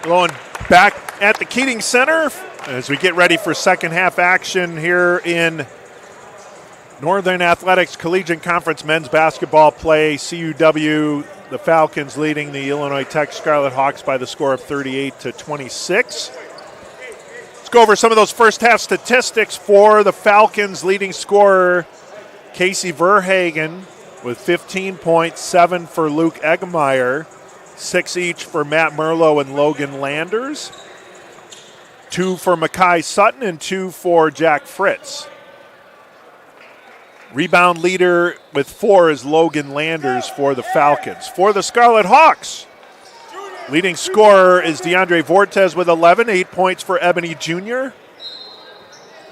[SPEAKER 1] Going back at the Keating Center as we get ready for second half action here in Northern Athletics Collegiate Conference men's basketball play. CUW, the Falcons leading the Illinois Tech Scarlet Hawks by the score of 38-26. Let's go over some of those first half statistics for the Falcons. Leading scorer Casey Verhagen with 15 points, 7 for Luke Eggemeyer, 6 each for Matt Merlo and Logan Landers, 2 for Makai Sutton, and 2 for Jack Fritz. Rebound leader with 4 is Logan Landers for the Falcons. For the Scarlet Hawks, leading scorer is DeAndre Vortez with 11, 8 points for Ebony Jr.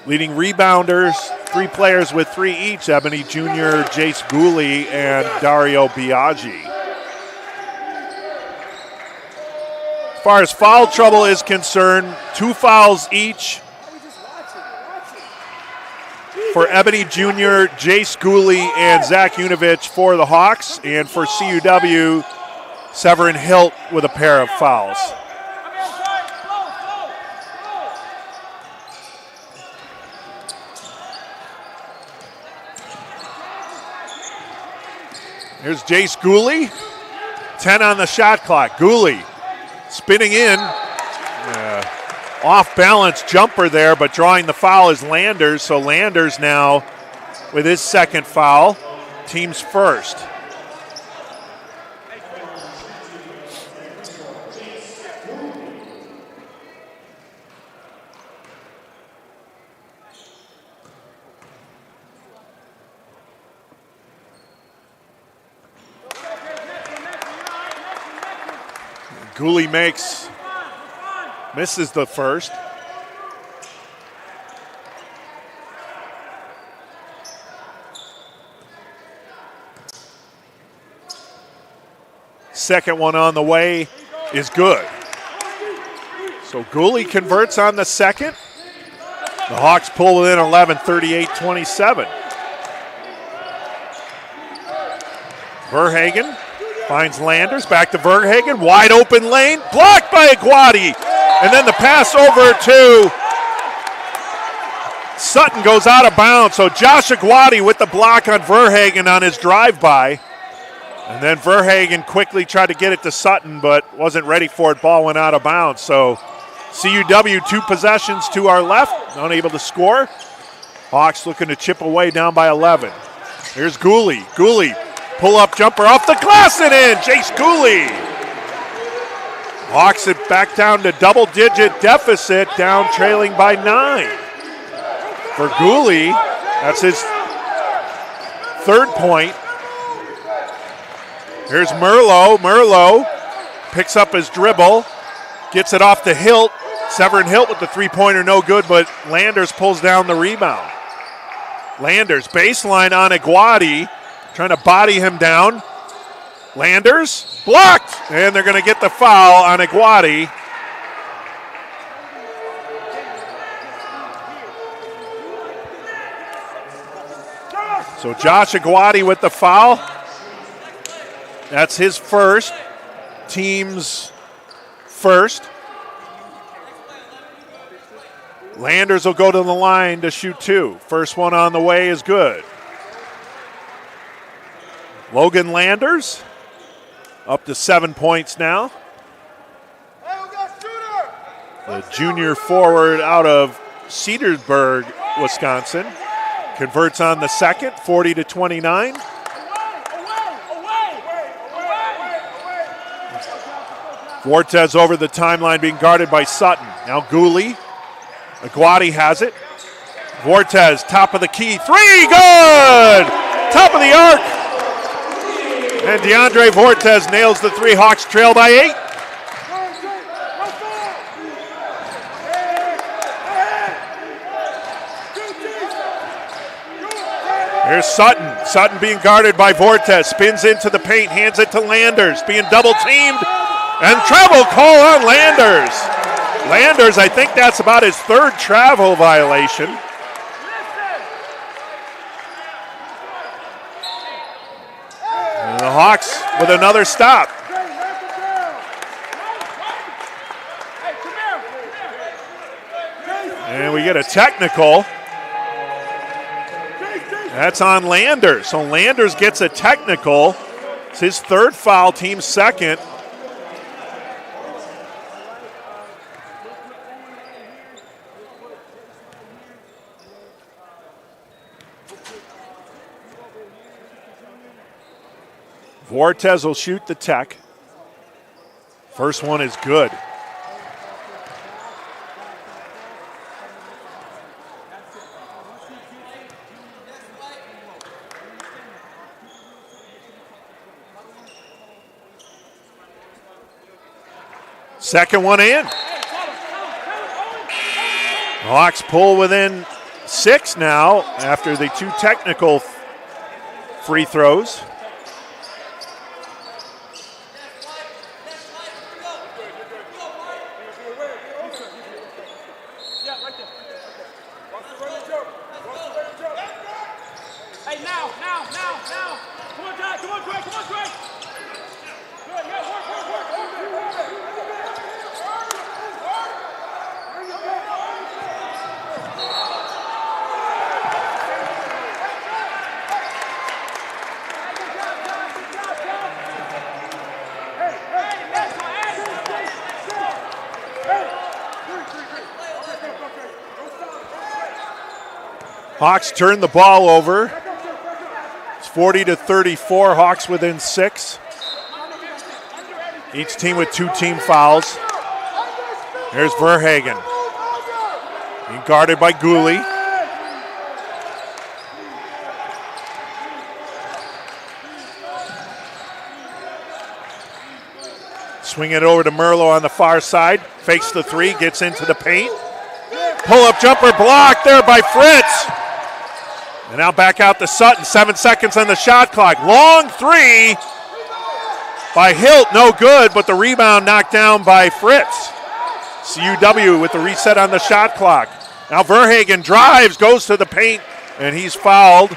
[SPEAKER 1] Leading rebounders, 3 players with 3 each, Ebony Jr., Jace Gooley, and Dario Biaggi. As far as foul trouble is concerned, 2 fouls each for Ebony Jr., Jace Gooley, and Zach Unovich for the Hawks. And for CUW, Severin Hilt with a pair of fouls. Here's Jace Gooley, 10 on the shot clock. Gooley spinning in, off-balance jumper there, but drawing the foul is Landers. So Landers now with his second foul, team's first. Gooley misses the first. Second one on the way is good. So Gooley converts on the second. The Hawks pull within 11, 38-27. Verhagen finds Landers, back to Verhagen, wide open lane, blocked by Aguadi. And then the pass over to Sutton goes out of bounds. So Josh Aguadi with the block on Verhagen on his drive-by. And then Verhagen quickly tried to get it to Sutton, but wasn't ready for it. Ball went out of bounds. So CUW 2 possessions to our left, unable to score. Hawks looking to chip away down by 11. Here's Gooley. Gooley, pull-up jumper off the glass and in. Jace Gooley. Hawks it back down to double-digit deficit, down trailing by 9. For Gooley, that's his third point. Here's Merlo. Merlo picks up his dribble, gets it off the Hilt. Severin Hilt with the three-pointer, no good, but Landers pulls down the rebound. Landers, baseline on Aguadi, trying to body him down. Landers, blocked, and they're going to get the foul on Aguadi. So Josh Aguadi with the foul. That's his first, team's first. Landers will go to the line to shoot 2. First one on the way is good. Logan Landers up to 7 points now. The junior forward out of Cedarsburg, Wisconsin, converts on the second, 40-29. Vortez over the timeline being guarded by Sutton. Now Gooley. Aguadi has it. Vortez, top of the key. 3, good! Top of the arc. And DeAndre Vortez nails the 3. Hawks trail by 8. Here's Sutton. Sutton being guarded by Vortez. Spins into the paint, hands it to Landers. Being double teamed. And travel call on Landers. Landers, I think that's about his third travel violation. And the Hawks with another stop. And we get a technical. That's on Landers. So Landers gets a technical. It's his third foul, team's second. Vortez will shoot the tech. First one is good. Second one in. Hawks pull within 6 now after the 2 technical free throws. Hawks turn the ball over. It's 40-34. Hawks within 6. Each team with 2 team fouls. Here's Verhagen. Being guarded by Gooley. Swing it over to Merlot on the far side. Fakes the 3, gets into the paint. Pull-up jumper blocked there by Fritz. And now back out to Sutton. 7 seconds on the shot clock. Long 3 by Hilt. No good, but the rebound knocked down by Fritz. CUW with the reset on the shot clock. Now Verhagen drives, goes to the paint, and he's fouled.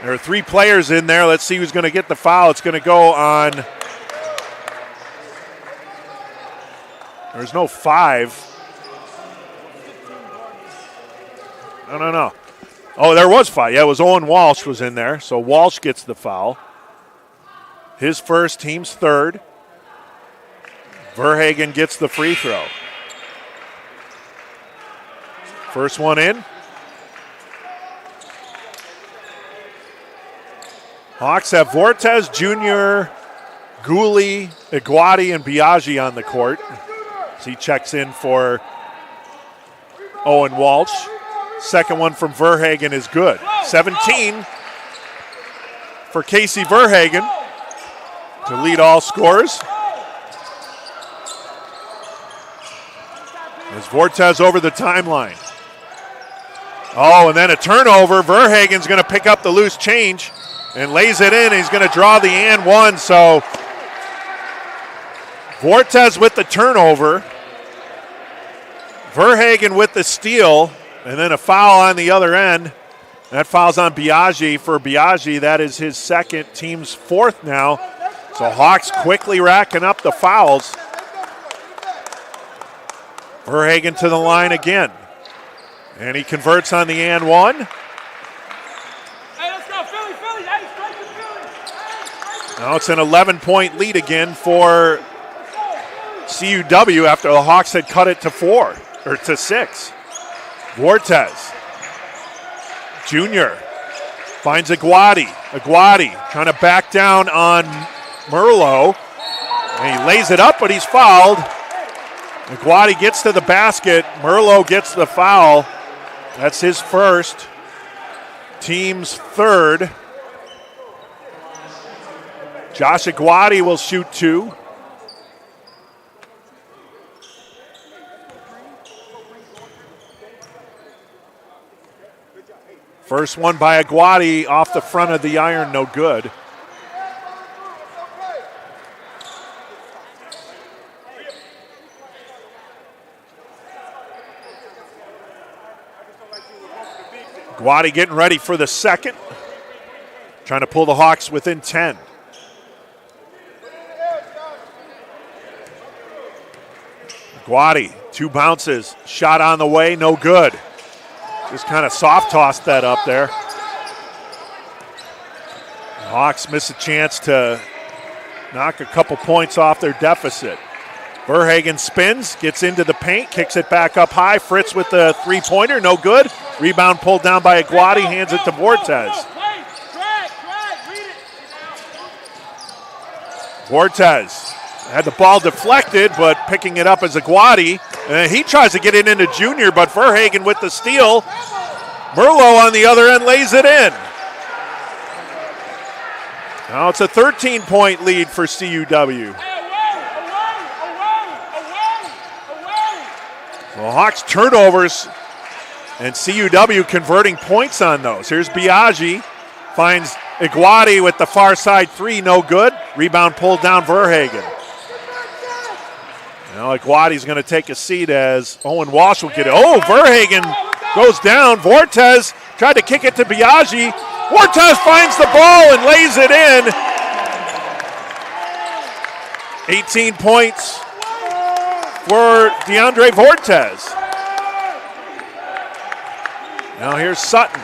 [SPEAKER 1] There are 3 players in there. Let's see who's going to get the foul. It's going to go on. There's no 5. No. Oh, there was 5. Yeah, it was Owen Walsh was in there. So Walsh gets the foul. His first, team's third. Verhagen gets the free throw. First one in. Hawks have Vortez, Jr., Gooley, Iguati, and Biaggi on the court. So he checks in for Owen Walsh. Second one from Verhagen is good. 17 for Casey Verhagen to lead all scorers. As Vortez over the timeline. Oh, and then a turnover. Verhagen's going to pick up the loose change and lays it in. He's going to draw the and one. So Vortez with the turnover. Verhagen with the steal. And then a foul on the other end. That foul's on Biaggi. For Biaggi, that is his second, team's 4th now. So Hawks quickly racking up the fouls. Verhagen to the line again. And he converts on the and one.
[SPEAKER 2] Hey, let's go, Philly. Hey, strike to Philly.
[SPEAKER 1] Now it's an 11-point lead again for CUW after the Hawks had cut it to 4 or to 6. Vortez, Jr. finds Iguati. Iguati trying to back down on Merlot. And he lays it up, but he's fouled. Iguati gets to the basket. Merlot gets the foul. That's his first. Team's third. Josh Iguati will shoot 2. First one by Iguati off the front of the iron, no good. Iguati getting ready for the second. Trying to pull the Hawks within 10. Iguati 2 bounces. Shot on the way, no good. Just kind of soft tossed that up there. The Hawks miss a chance to knock a couple points off their deficit. Verhagen spins, gets into the paint, kicks it back up high. Fritz with the three-pointer, no good. Rebound pulled down by Aguadi, hands it to Vortez. Vortez had the ball deflected, but picking it up as Aguadi. And he tries to get it into Junior, but Verhagen with the steal. Merlot on the other end lays it in. Now it's a 13-point lead for CUW. Well, Hawks turnovers and CUW converting points on those. Here's Biaggi, finds Aguadi with the far side three, no good. Rebound pulled down Verhagen. Now Aguadi's going to take a seat as Owen Walsh will get it. Oh, Verhagen goes down. Vortez tried to kick it to Biaggi. Vortez finds the ball and lays it in. 18 points for DeAndre Vortez. Now here's Sutton.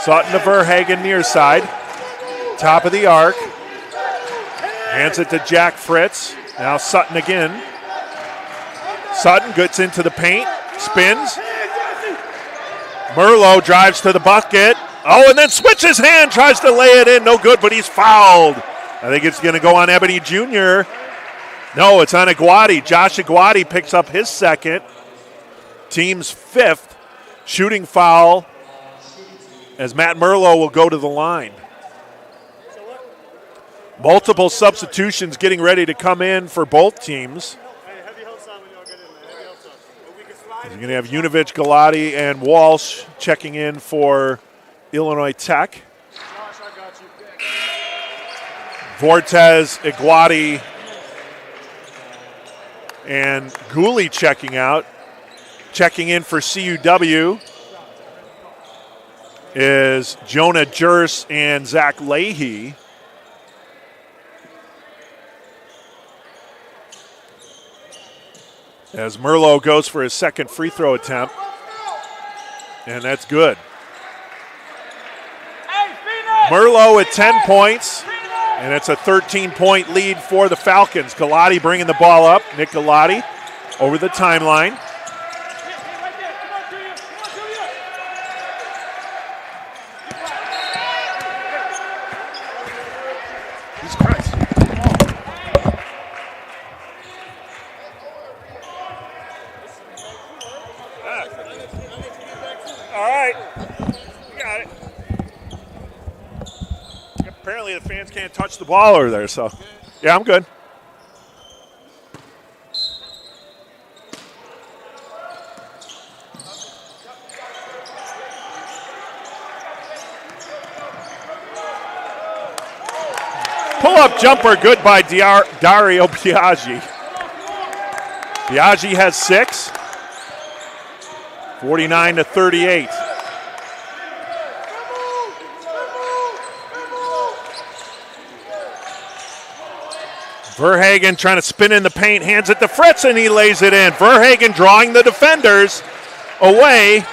[SPEAKER 1] Sutton to Verhagen near side. Top of the arc. Hands it to Jack Fritz. Now Sutton again. Sutton gets into the paint. Spins. Merlot drives to the bucket. Oh, and then switches hand. Tries to lay it in. No good, but he's fouled. I think it's going to go on Ebony Jr. No, it's on Aguadi. Josh Aguadi picks up his second. Team's fifth shooting foul as Matt Merlot will go to the line. Multiple substitutions getting ready to come in for both teams. You're going to have Unovich, Galati, and Walsh checking in for Illinois Tech. Vortez, Aguadi, and Gooley checking out. Checking in for CUW is Jonah Jers and Zach Leahy. As Merlot goes for his second free throw attempt. And that's good. Merlot with 10 points. And it's a 13-point lead for the Falcons. Galati bringing the ball up. Nick Galati over the timeline. Jesus Christ. All right. You got it. Apparently the fans can't touch the ball over there, so yeah, I'm good. Pull-up jumper good by Dario Biaggi. Biaggi has 6, 49-38. Verhagen trying to spin in the paint, hands it to Fritz, and he lays it in. Verhagen drawing the defenders away.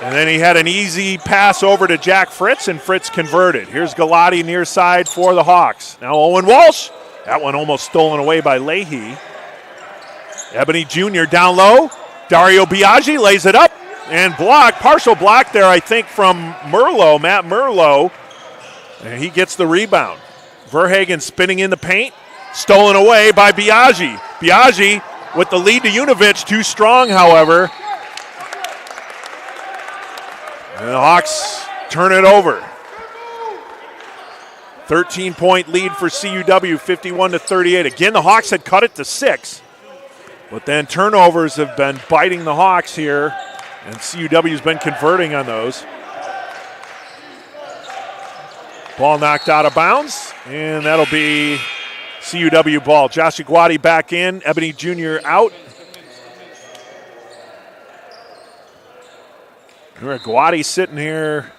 [SPEAKER 1] And then he had an easy pass over to Jack Fritz, and Fritz converted. Here's Galati near side for the Hawks. Now Owen Walsh. That one almost stolen away by Leahy. Ebony Jr. down low. Dario Biaggi lays it up and block. Partial block there, I think, from Merlot, Matt Merlot. And he gets the rebound. Verhagen spinning in the paint. Stolen away by Biaggi. Biaggi with the lead to Unovich. Too strong, however. And the Hawks turn it over. 13-point lead for CUW, 51-38. Again, the Hawks had cut it to 6. But then turnovers have been biting the Hawks here. And CUW's been converting on those. Ball knocked out of bounds, and that'll be CUW ball. Josh Aguadi back in, Ebony Jr. out. Aguadi sitting here.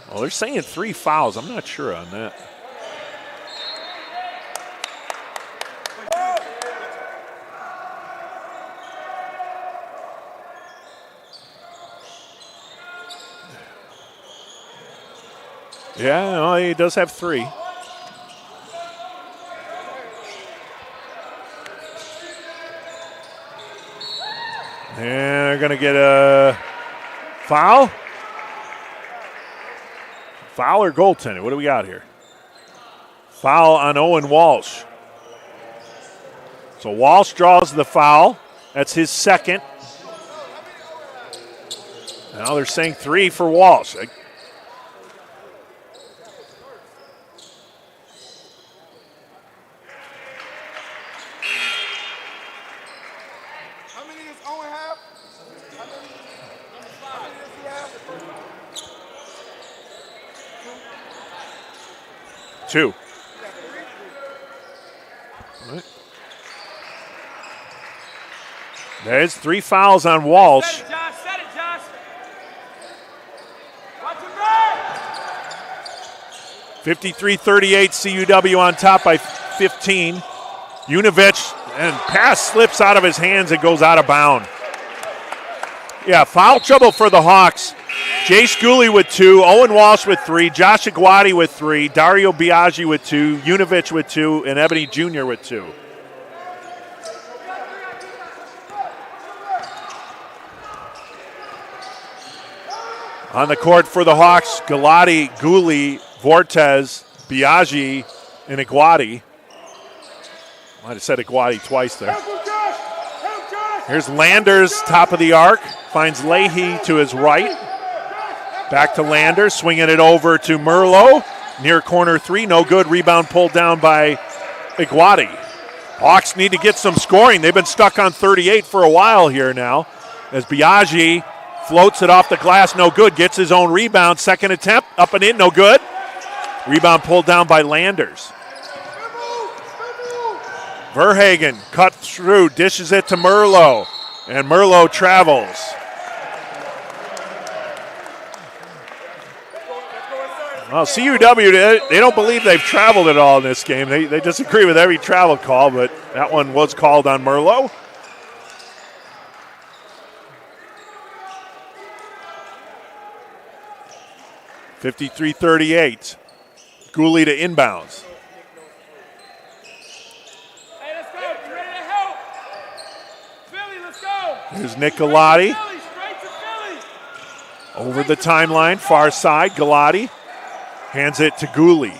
[SPEAKER 1] Well, they're saying 3 fouls. I'm not sure on that. Yeah, no, he does have 3. And they're going to get a foul. Foul or goaltending? What do we got here? Foul on Owen Walsh. So Walsh draws the foul. That's his second. Now they're saying 3 for Walsh.
[SPEAKER 2] How many does Owen have? How many does he have?
[SPEAKER 1] 2. Right. There's 3 fouls on Walsh.
[SPEAKER 2] Set it, Josh. Set it, Josh. Watch him back.
[SPEAKER 1] 53-38, CUW on top by 15. Unovich, and pass slips out of his hands and goes out of bound. Yeah, foul trouble for the Hawks. Jay Schooley with 2, Owen Walsh with 3, Josh Aguati with 3, Dario Biaggi with 2, Unovich with 2, and Ebony Jr. with 2. On the court for the Hawks, Galati, Gooley, Vortez, Biaggi, and Aguati. Might have said Aguati twice there. Here's Landers, top of the arc, finds Leahy to his right. Back to Landers, swinging it over to Merlot. Near corner 3, no good. Rebound pulled down by Aguati. Hawks need to get some scoring. They've been stuck on 38 for a while here now. As Biaggi floats it off the glass, no good. Gets his own rebound. Second attempt, up and in, no good. Rebound pulled down by Landers. Verhagen cut through, dishes it to Merlot, and Merlot travels. Well, CUW, they don't believe they've traveled at all in this game. They disagree with every travel call, but that one was called on Merlot. (53-38). Gooley to inbounds.
[SPEAKER 2] Hey, let's go. You ready to help? Philly, let's go.
[SPEAKER 1] Here's Nick Galati.
[SPEAKER 2] Straight to Philly.
[SPEAKER 1] Over the timeline, far side, Galati. Hands it to Gooley.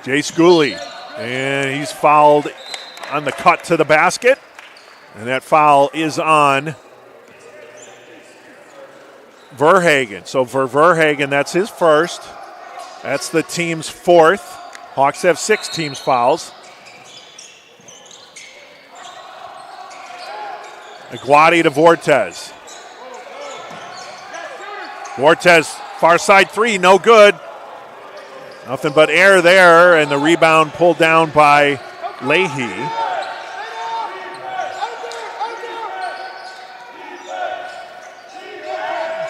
[SPEAKER 1] Jace Gooley. And he's fouled on the cut to the basket. And that foul is on Verhagen. So for Verhagen, that's his first. That's the team's 4th. Hawks have 6 teams fouls. Aguati to Vortez. Vortez, far side 3, no good. Nothing but air there, and the rebound pulled down by Leahy.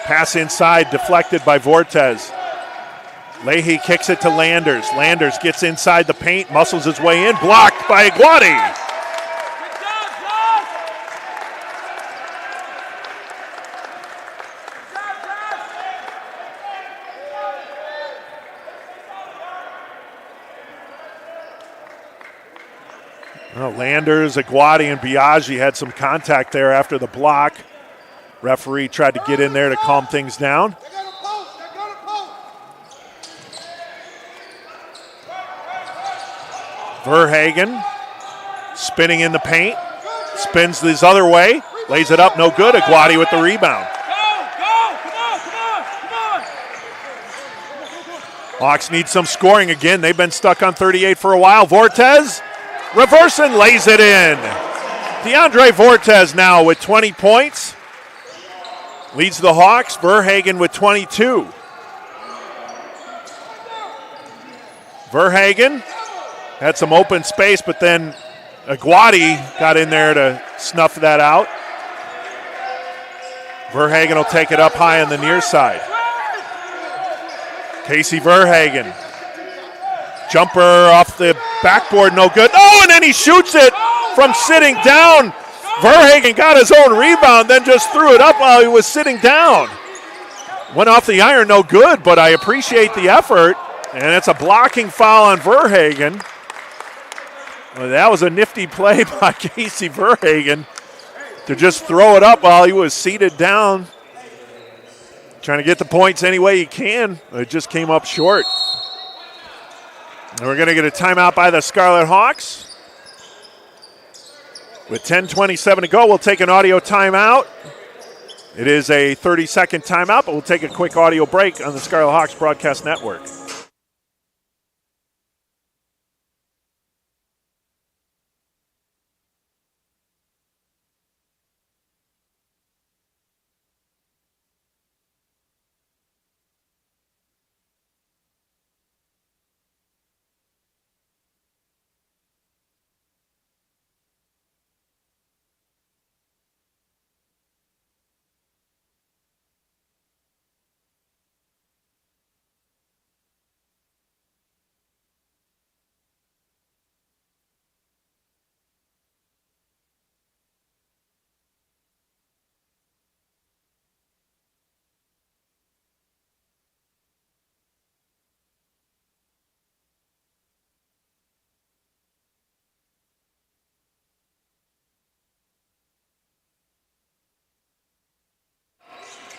[SPEAKER 1] Pass inside, deflected by Vortez. Leahy kicks it to Landers. Landers gets inside the paint, muscles his way in, blocked by Aguati. Well, Landers, Aguati, and Biaggi had some contact there after the block. Referee tried to get in there to calm things down. Verhagen spinning in the paint, spins this other way, lays it up, no good. Aguati with the rebound. Hawks need some scoring again. They've been stuck on 38 for a while. Vortez reversing, lays it in. DeAndre Vortez now with 20 points. Leads the Hawks. Verhagen with 22. Verhagen had some open space, but then Aguati got in there to snuff that out. Verhagen will take it up high on the near side. Casey Verhagen. Jumper off the backboard, no good. Oh, and then he shoots it from sitting down. Verhagen got his own rebound, then just threw it up while he was sitting down. Went off the iron, no good, but I appreciate the effort. And it's a blocking foul on Verhagen. Well, that was a nifty play by Casey Verhagen to just throw it up while he was seated down. Trying to get the points any way he can. It just came up short. And we're going to get a timeout by the Scarlet Hawks. With 10:27 to go, we'll take an audio timeout. It is a 30-second timeout, but we'll take a quick audio break on the Scarlet Hawks Broadcast Network.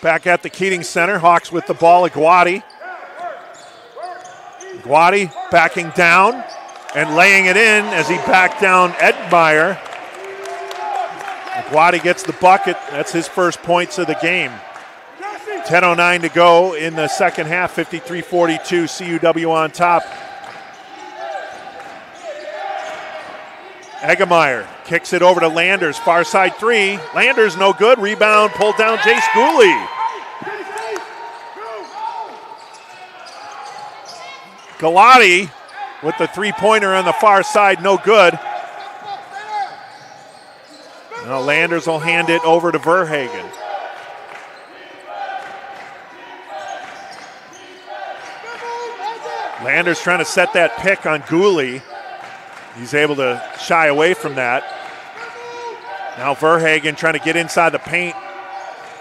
[SPEAKER 1] Back at the Keating Center, Hawks with the ball, Aguadi. Aguadi backing down and laying it in as he backed down Edmeyer. Aguadi gets the bucket. That's his first points of the game. 10:09 to go in the second half, 53-42, CUW on top. Eggemeyer kicks it over to Landers, far side three. Landers no good, rebound pulled down Jace Gooley. Galati with the three-pointer on the far side, no good. Now Landers will hand it over to Verhagen. Landers trying to set that pick on Gooley. He's able to shy away from that. Now Verhagen trying to get inside the paint.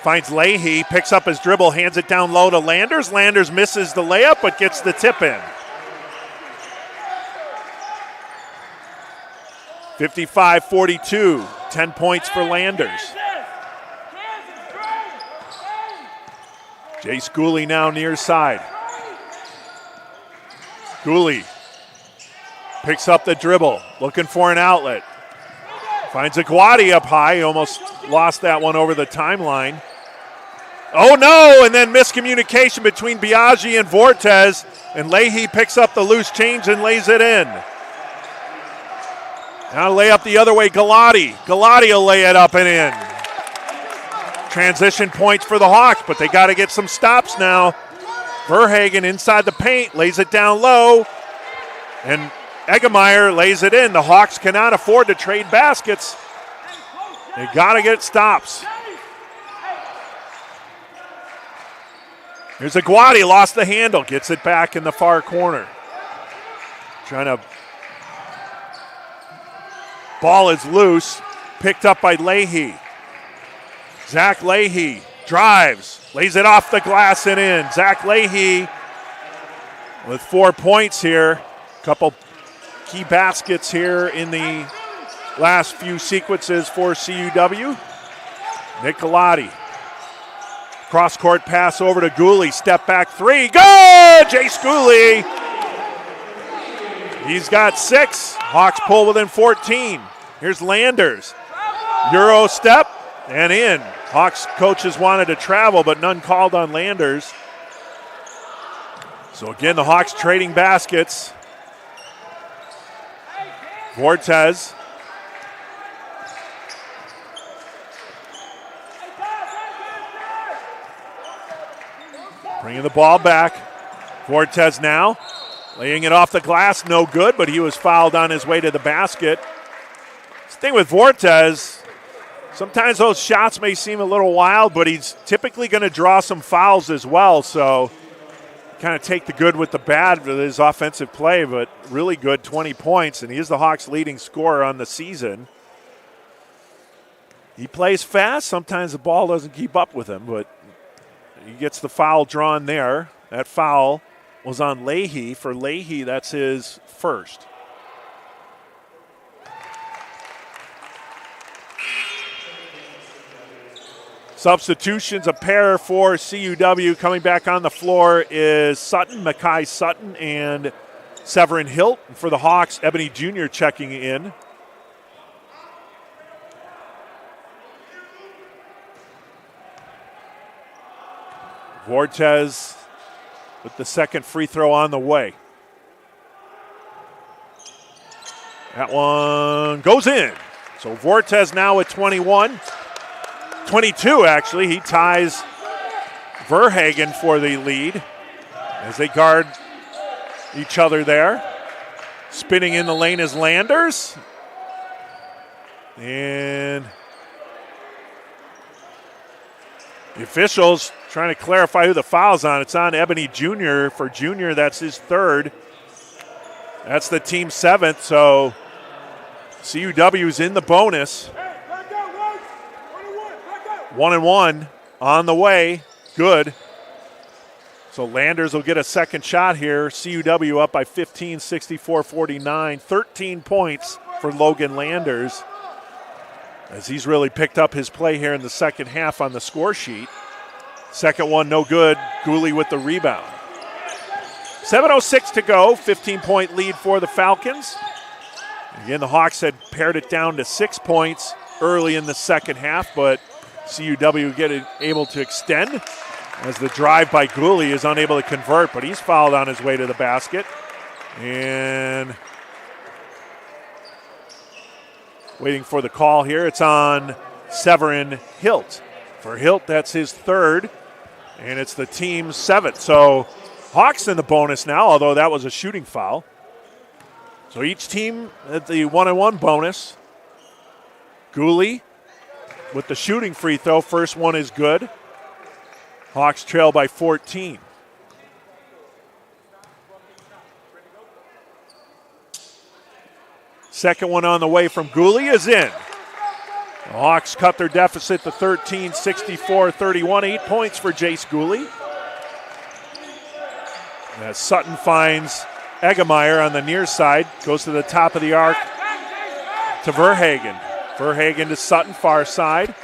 [SPEAKER 1] Finds Leahy, picks up his dribble, hands it down low to Landers. Landers misses the layup but gets the tip in. 55-42, 10 points for Landers. Jace Gooley now near side. Gooley picks up the dribble, looking for an outlet. Finds Aguadi up high. He almost lost that one over the timeline. Oh no, and then miscommunication between Biaggi and Vortez, and Leahy picks up the loose change and lays it in. Now lay up the other way, Galati. Galati will lay it up and in. Transition points for the Hawks, but they got to get some stops now. Verhagen inside the paint, lays it down low, and Eggemeyer lays it in. The Hawks cannot afford to trade baskets. They got to get stops. Here's Aguadi, lost the handle, gets it back in the far corner. Trying to, ball is loose, picked up by Leahy. Zach Leahy drives, lays it off the glass and in. Zach Leahy with 4 points here. Couple key baskets here in the last few sequences for CUW. Nick Galati. Cross-court pass over to Gooley. Step back three. Good! Jace Gooley. He's got 6. Hawks pull within 14. Here's Landers. Euro step and in. Hawks coaches wanted to travel, but none called on Landers. So again, the Hawks trading baskets. Vortez. Bringing the ball back. Vortez now. Laying it off the glass, no good, but he was fouled on his way to the basket. The thing with Vortez, sometimes those shots may seem a little wild, but he's typically going to draw some fouls as well, so kind of take the good with the bad with his offensive play, but really good 20 points, and he is the Hawks' leading scorer on the season. He plays fast. Sometimes the ball doesn't keep up with him, but he gets the foul drawn there. That foul was on Leahy. For Leahy, that's his first. Substitutions, a pair for CUW. Coming back on the floor is Sutton, Mackay Sutton, and Severin Hilt. And for the Hawks, Ebony Jr. checking in. Vortez with the second free throw on the way. That one goes in. So Vortez now at 21. 22, actually. He ties Verhagen for the lead as they guard each other there. Spinning in the lane is Landers. And the officials trying to clarify who the foul's on. It's on Ebony Jr. For Jr., that's his third. That's the team's seventh, so CUW's in the bonus. 1-1 on the way. Good. So Landers will get a second shot here. CUW up by 15, 64-49. 13 points for Logan Landers as he's really picked up his play here in the second half on the score sheet. Second one, no good. Gooley with the rebound. 7:06 to go. 15-point lead for the Falcons. Again, the Hawks had pared it down to 6 points early in the second half, but CUW able to extend as the drive by Gooley is unable to convert, but he's fouled on his way to the basket. And waiting for the call here. It's on Severin Hilt. For Hilt, that's his third, and it's the team's seventh. So Hawks in the bonus now, although that was a shooting foul. So each team at the 1-1 bonus. Gooley with the shooting free throw. First one is good. Hawks trail by 14. Second one on the way from Gooley is in. The Hawks cut their deficit to 13, 64-31. 8 points for Jace Gooley. As Sutton finds Eggemeyer on the near side, goes to the top of the arc to Verhagen. Verhagen to Sutton, far side.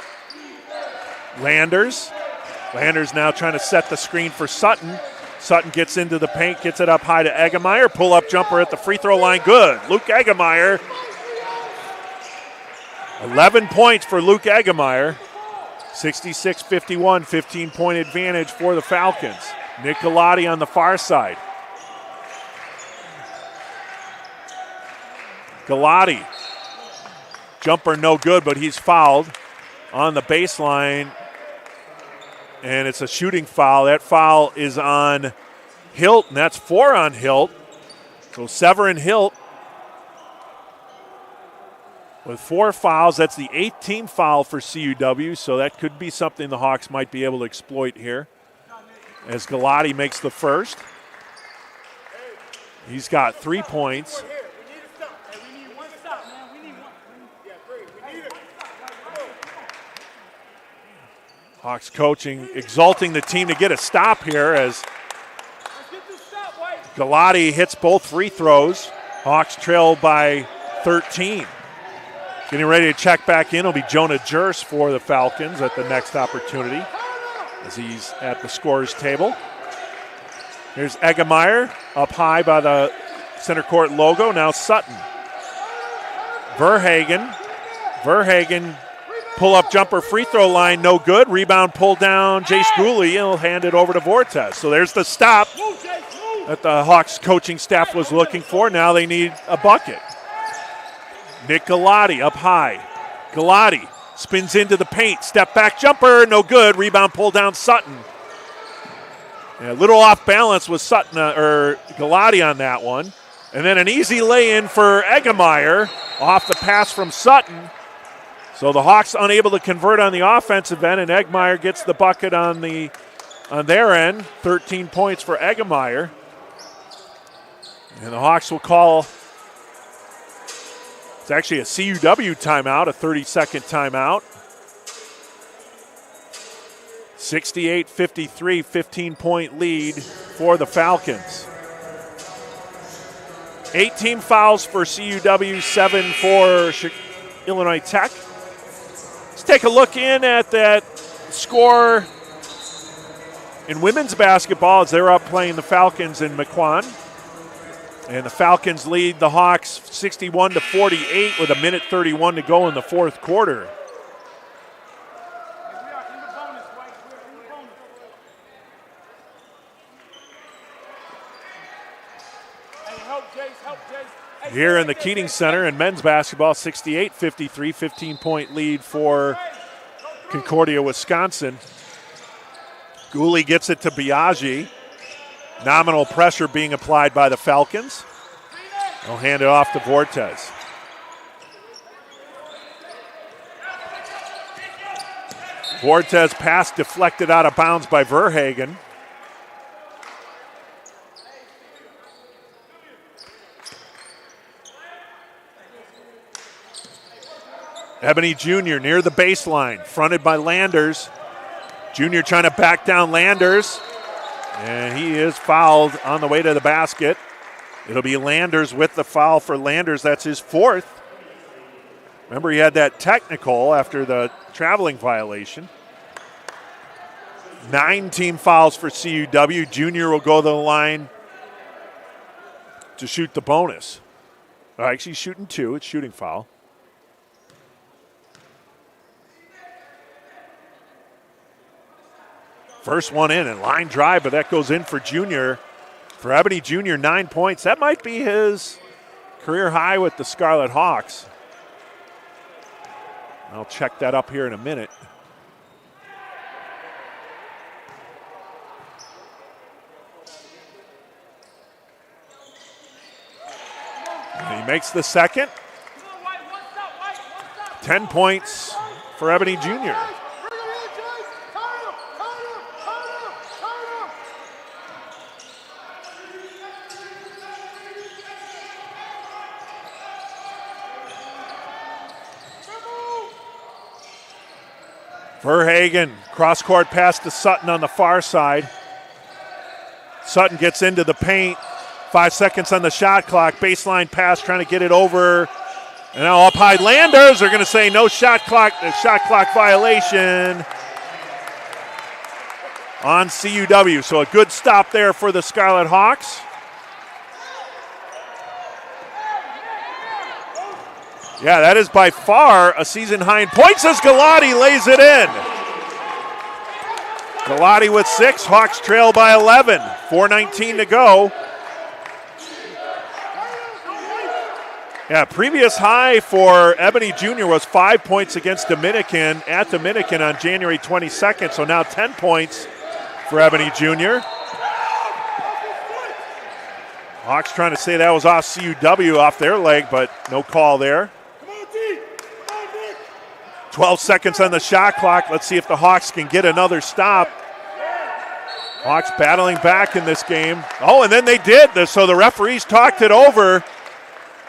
[SPEAKER 1] Landers now trying to set the screen for Sutton. Sutton gets into the paint, gets it up high to Eggemeyer. Pull-up jumper at the free throw line, good. Luke Eggemeyer. 11 points for Luke Eggemeyer. 66-51, 15-point advantage for the Falcons. Nick Galati on the far side. Galati. Jumper no good, but he's fouled on the baseline. And it's a shooting foul. That foul is on Hilt, and that's 4 on Hilt. So Severin Hilt with 4 fouls. That's the 8th team foul for CUW, so that could be something the Hawks might be able to exploit here. As Galati makes the first. He's got 3 points. Hawks coaching, exalting the team to get a stop here as Galati hits both free throws. Hawks trail by 13. Getting ready to check back in will be Jonah Jers for the Falcons at the next opportunity as he's at the scorer's table. Here's Eggemeyer up high by the center court logo. Now Sutton. Verhagen. Pull-up jumper free throw line, no good. Rebound pulled down. Jace Gooley, and he'll hand it over to Vortez. So there's the stop that the Hawks coaching staff was looking for. Now they need a bucket. Nick Galati up high. Galati spins into the paint. Step back jumper, no good. Rebound pulled down Sutton. Yeah, a little off balance with Sutton or Galati on that one. And then an easy lay-in for Eggemeyer off the pass from Sutton. So the Hawks unable to convert on the offensive end, and Eggemeyer gets the bucket on their end. 13 points for Eggemeyer. And the Hawks will call, it's actually a CUW timeout, a 30-second timeout. 68-53, 15-point lead for the Falcons. 18 fouls for CUW, 7 for Illinois Tech. Let's take a look in at that score in women's basketball as they're up playing the Falcons in Mequon. And the Falcons lead the Hawks 61-48 with 1:31 to go in the fourth quarter. Here in the Keating Center in men's basketball, 68-53, 15-point lead for Concordia, Wisconsin. Gooley gets it to Biaggi. Nominal pressure being applied by the Falcons. They'll hand it off to Vortes. Vortes pass deflected out of bounds by Verhagen. Ebony Jr. near the baseline, fronted by Landers. Jr. trying to back down Landers, and he is fouled on the way to the basket. It'll be Landers with the foul for Landers. That's his fourth. Remember, he had that technical after the traveling violation. 9 team fouls for CUW. Jr. will go to the line to shoot the bonus. Actually, shooting 2. It's shooting foul. First one in and line drive, but that goes in for Junior. For Ebony Jr., 9 points. That might be his career high with the Scarlet Hawks. I'll check that up here in a minute. And he makes the second. 10 points for Ebony Jr. Verhagen, cross-court pass to Sutton on the far side. Sutton gets into the paint. 5 seconds on the shot clock. Baseline pass, trying to get it over. And now up high, Landers. They're going to say no shot clock violation on CUW. So a good stop there for the Scarlet Hawks. Yeah, that is by far a season high in points as Galati lays it in. Galati with 6, Hawks trail by 11. 4:19 to go. Yeah, previous high for Ebony Jr. was 5 points against Dominican at Dominican on January 22nd, so now 10 points for Ebony Jr. Hawks trying to say that was off CUW, off their leg, but no call there. 12 seconds on the shot clock. Let's see if the Hawks can get another stop. Hawks battling back in this game. Oh, and then they did. So the referees talked it over,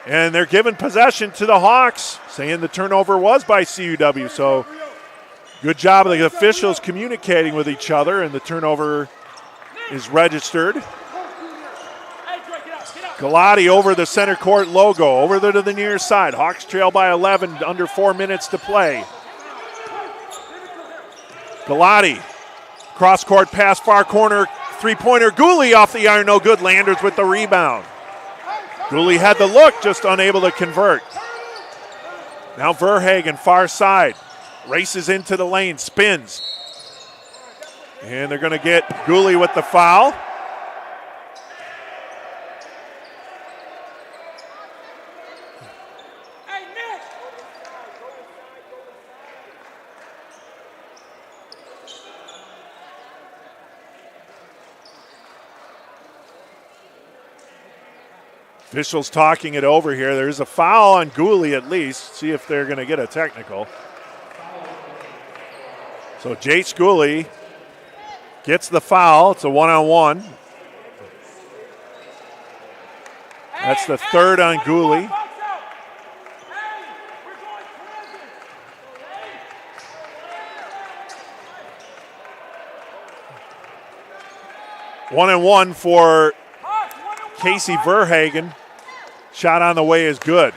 [SPEAKER 1] and they're giving possession to the Hawks, saying the turnover was by CUW. So good job of the officials communicating with each other, and the turnover is registered. Galati over the center court logo, over to the near side. Hawks trail by 11, under 4 minutes to play. Galati, cross-court pass, far corner, three-pointer. Gooley off the iron, no good. Landers with the rebound. Gooley had the look, just unable to convert. Now Verhagen, far side, races into the lane, spins. And they're going to get Gooley with the foul. Officials talking it over here. There's a foul on Gooley at least. See if they're going to get a technical. So Jace Gooley gets the foul. It's a one-on-one. That's the third on Gooley. 1-1 for Casey Verhagen. Shot on the way is good.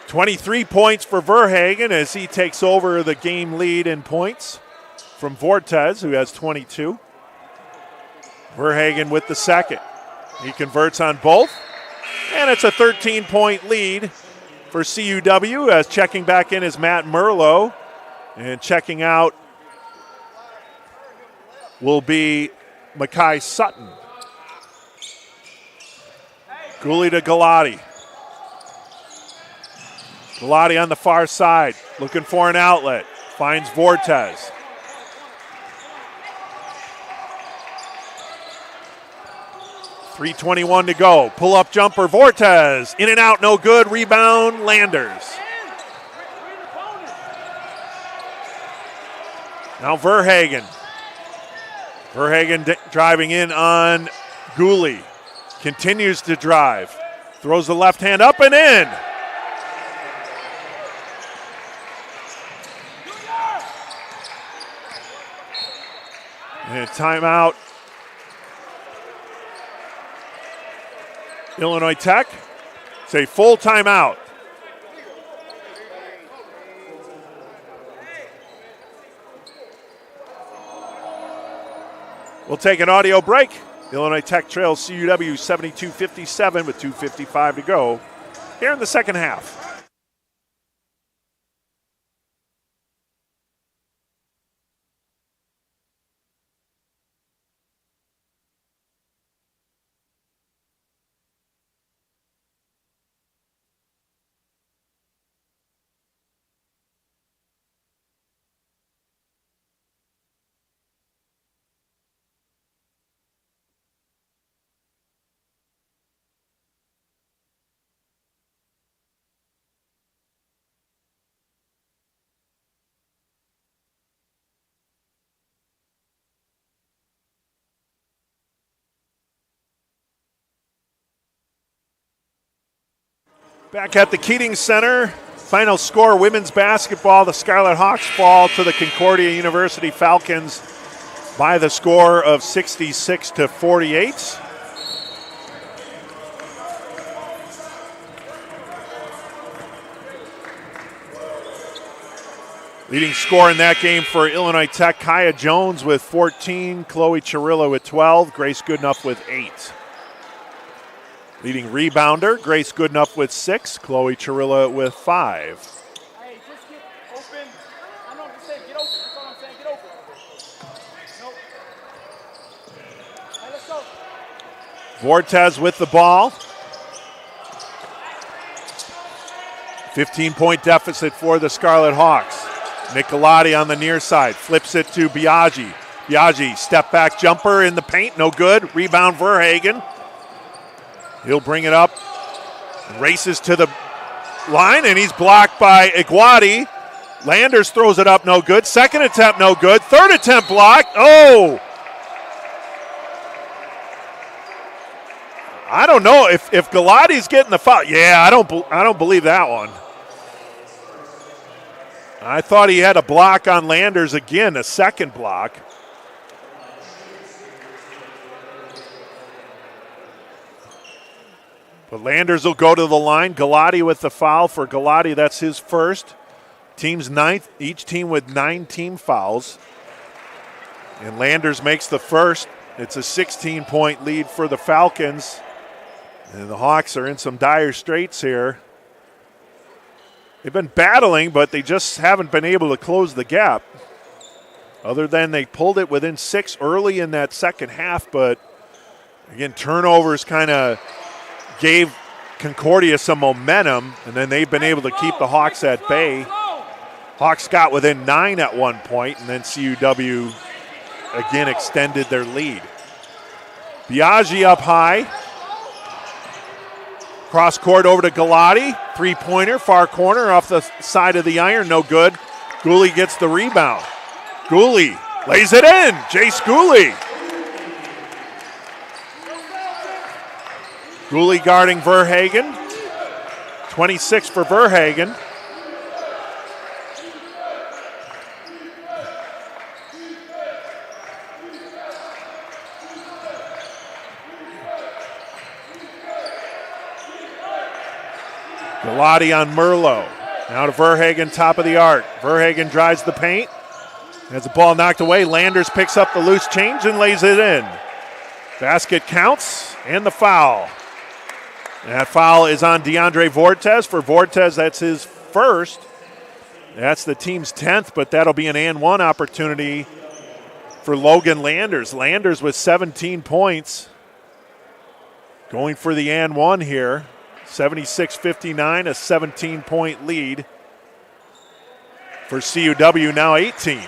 [SPEAKER 1] 23 points for Verhagen as he takes over the game lead in points from Vortez, who has 22. Verhagen with the second. He converts on both, and it's a 13-point lead for CUW as checking back in is Matt Merlo, and checking out will be Makai Sutton. Gooley to Galati. Galati on the far side, looking for an outlet. Finds Vortez. .321 to go. Pull-up jumper, Vortez. In and out, no good. Rebound, Landers. Now Verhagen. Verhagen driving in on Gooley. Continues to drive. Throws the left hand up and in. And timeout. Illinois Tech. It's a full timeout. We'll take an audio break. Illinois Tech trails CUW 72-57 with 2:55 to go here in the second half. Back at the Keating Center, final score, women's basketball, the Scarlet Hawks fall to the Concordia University Falcons by the score of 66-48. Leading scorer in that game for Illinois Tech, Kaya Jones with 14, Chloe Chirilla with 12, Grace Goodenough with 8. Leading rebounder, Grace Goodenough with 6, Chloe Chirilla with 5.
[SPEAKER 2] Hey, just get open. I know what I'm saying. Get open. That's all I'm saying. Get open. Nope. Hey, let's go.
[SPEAKER 1] Vortez with the ball. 15-point deficit for the Scarlet Hawks. Nicolati on the near side, flips it to Biaggi. Biaggi, step back jumper in the paint, no good. Rebound Verhagen. He'll bring it up, races to the line, and he's blocked by Iguati. Landers throws it up, no good. Second attempt, no good. Third attempt blocked. Oh! I don't know if Galati's getting the foul. Yeah, I don't believe that one. I thought he had a block on Landers again, a second block. But Landers will go to the line. Galati with the foul. For Galati, that's his first. Team's ninth. Each team with 9 team fouls. And Landers makes the first. It's a 16-point lead for the Falcons. And the Hawks are in some dire straits here. They've been battling, but they just haven't been able to close the gap. Other than they pulled it within 6 early in that second half. But, again, turnovers kind of gave Concordia some momentum, and then they've been able to keep the Hawks at bay. Hawks got within 9 at one point, and then CUW again extended their lead. Biaggi up high. Cross court over to Galati. Three-pointer, far corner off the side of the iron, no good. Gooley gets the rebound. Gooley lays it in. Jace Gooley. Gooley guarding Verhagen. 26 for Verhagen. Galati on Merlot. Now to Verhagen, top of the arc. Verhagen drives the paint. Has the ball knocked away. Landers picks up the loose change and lays it in. Basket counts and the foul. That foul is on DeAndre Vortez. For Vortez, that's his first. That's the team's 10th, but that'll be an and one opportunity for Logan Landers. Landers with 17 points. Going for the and one here. 76-59, a 17-point lead for CUW, now 18.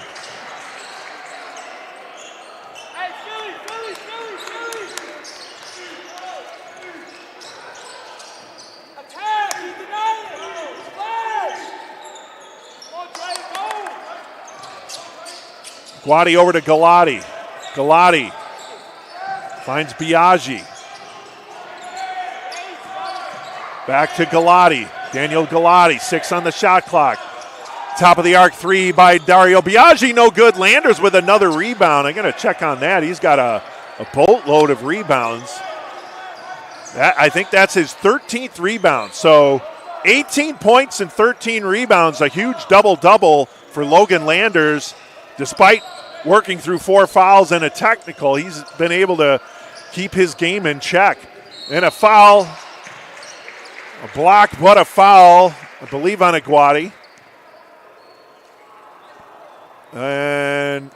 [SPEAKER 1] Guadi over to Galati. Galati finds Biaggi. Back to Galati. Daniel Galati, 6 on the shot clock. Top of the arc, 3 by Dario Biaggi, no good. Landers with another rebound. I'm going to check on that. He's got a boatload of rebounds. I think that's his 13th rebound. So 18 points and 13 rebounds, a huge double-double for Logan Landers. Despite working through 4 fouls and a technical, he's been able to keep his game in check. And a foul. A block, but a foul, I believe, on Aguadi. And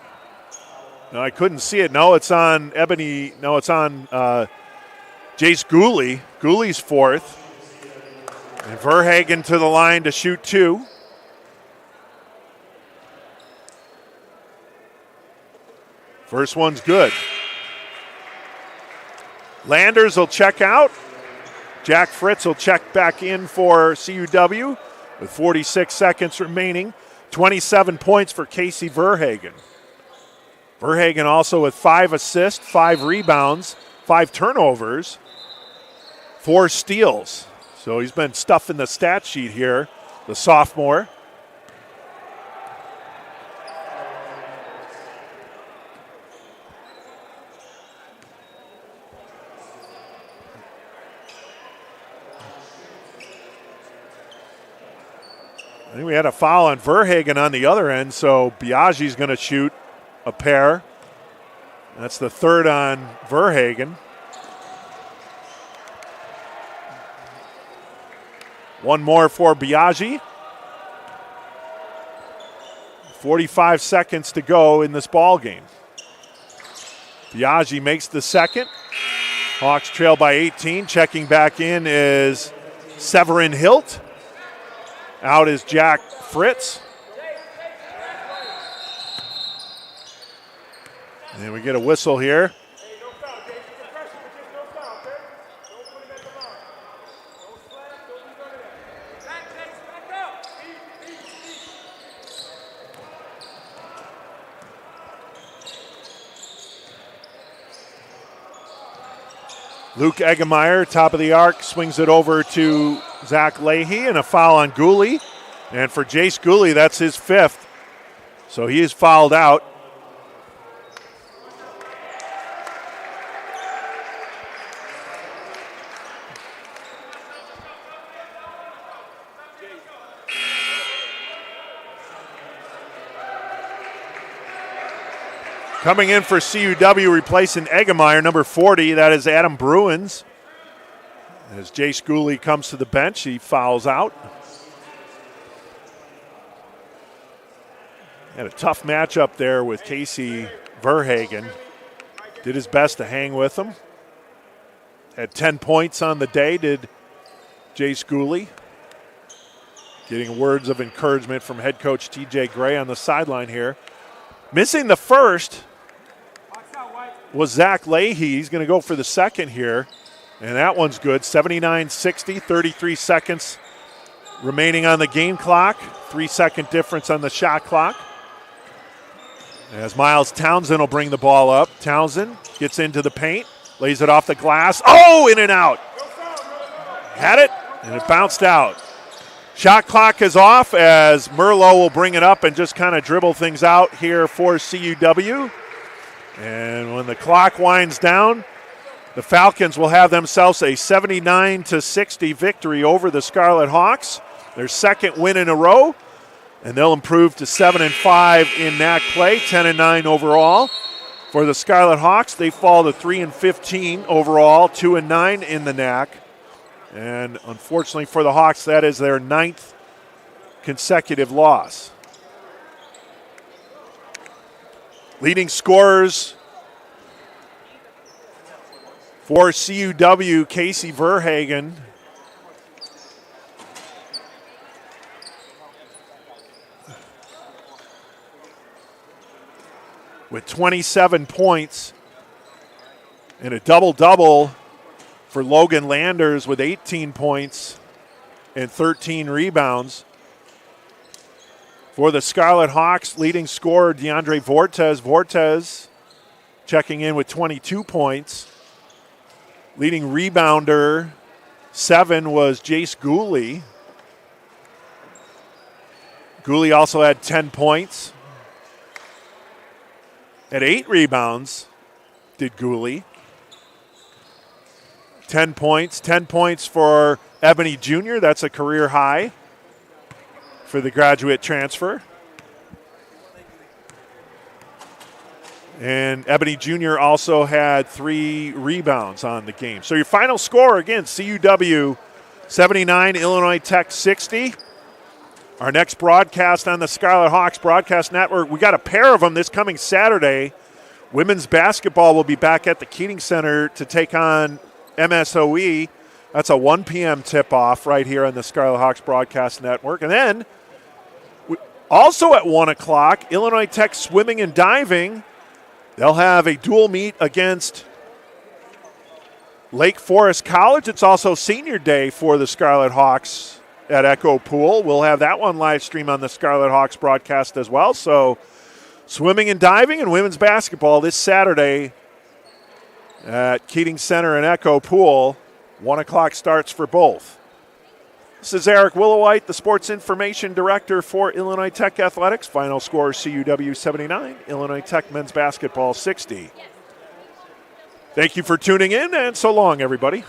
[SPEAKER 1] no, I couldn't see it. No, it's on Ebony. No, it's on Jace Gooley. Gooley's 4th. And Verhagen to the line to shoot 2. First one's good. Landers will check out. Jack Fritz will check back in for CUW with 46 seconds remaining. 27 points for Casey Verhagen. Verhagen also with 5 assists, 5 rebounds, 5 turnovers, 4 steals. So he's been stuffing the stat sheet here, the sophomore. I think we had a foul on Verhagen on the other end, so Biaggi's going to shoot a pair. That's the 3rd on Verhagen. One more for Biaggi. 45 seconds to go in this ball game. Biaggi makes the second. Hawks trail by 18. Checking back in is Severin Hilt. Out is Jack Fritz. And we get a whistle here. Luke Eggemeyer, top of the arc, swings it over to Zach Leahy, and a foul on Gooley. And for Jace Gooley, that's his 5th. So he is fouled out. Coming in for CUW, replacing Eggemeyer, number 40, that is Adam Bruins. As Jace Gooley comes to the bench, he fouls out. Had a tough matchup there with Casey Verhagen. Did his best to hang with him. Had 10 points on the day, did Jace Gooley. Getting words of encouragement from head coach TJ Gray on the sideline here. Missing the first was Zach Leahy. He's going to go for the second here. And that one's good. 79-60, 33 seconds remaining on the game clock. 3-second difference on the shot clock. As Miles Townsend will bring the ball up. Townsend gets into the paint, lays it off the glass. Oh, in and out. Had it, and it bounced out. Shot clock is off as Merlot will bring it up and just kind of dribble things out here for CUW. And when the clock winds down, The Falcons will have themselves a 79-60 victory over the Scarlet Hawks, their second win in a row, and they'll improve to 7-5 in NAC play, 10-9 overall. For the Scarlet Hawks, they fall to 3-15 overall, 2-9 in the NAC. And unfortunately for the Hawks, that is their 9th consecutive loss. Leading scorers for CUW, Casey Verhagen. With 27 points and a double-double for Logan Landers with 18 points and 13 rebounds. For the Scarlet Hawks, leading scorer DeAndre Vortez. Vortez checking in with 22 points. Leading rebounder, 7, was Jace Gooley. Gooley also had 10 points. At 8 rebounds, did Gooley. 10 points. 10 points for Ebony Jr. That's a career high for the graduate transfer. And Ebony Jr. also had 3 rebounds on the game. So your final score, again, CUW 79, Illinois Tech 60. Our next broadcast on the Scarlet Hawks Broadcast Network, we got a pair of them this coming Saturday. Women's basketball will be back at the Keating Center to take on MSOE. That's a 1 p.m. tip-off right here on the Scarlet Hawks Broadcast Network. And then, also at 1 o'clock, Illinois Tech swimming and diving. They'll have a dual meet against Lake Forest College. It's also senior day for the Scarlet Hawks at Echo Pool. We'll have that one live stream on the Scarlet Hawks broadcast as well. So swimming and diving and women's basketball this Saturday at Keating Center and Echo Pool. 1 o'clock starts for both. This is Eric Willowite, the Sports Information Director for Illinois Tech Athletics. Final score CUW 79, Illinois Tech men's basketball 60. Thank you for tuning in, and so long, everybody.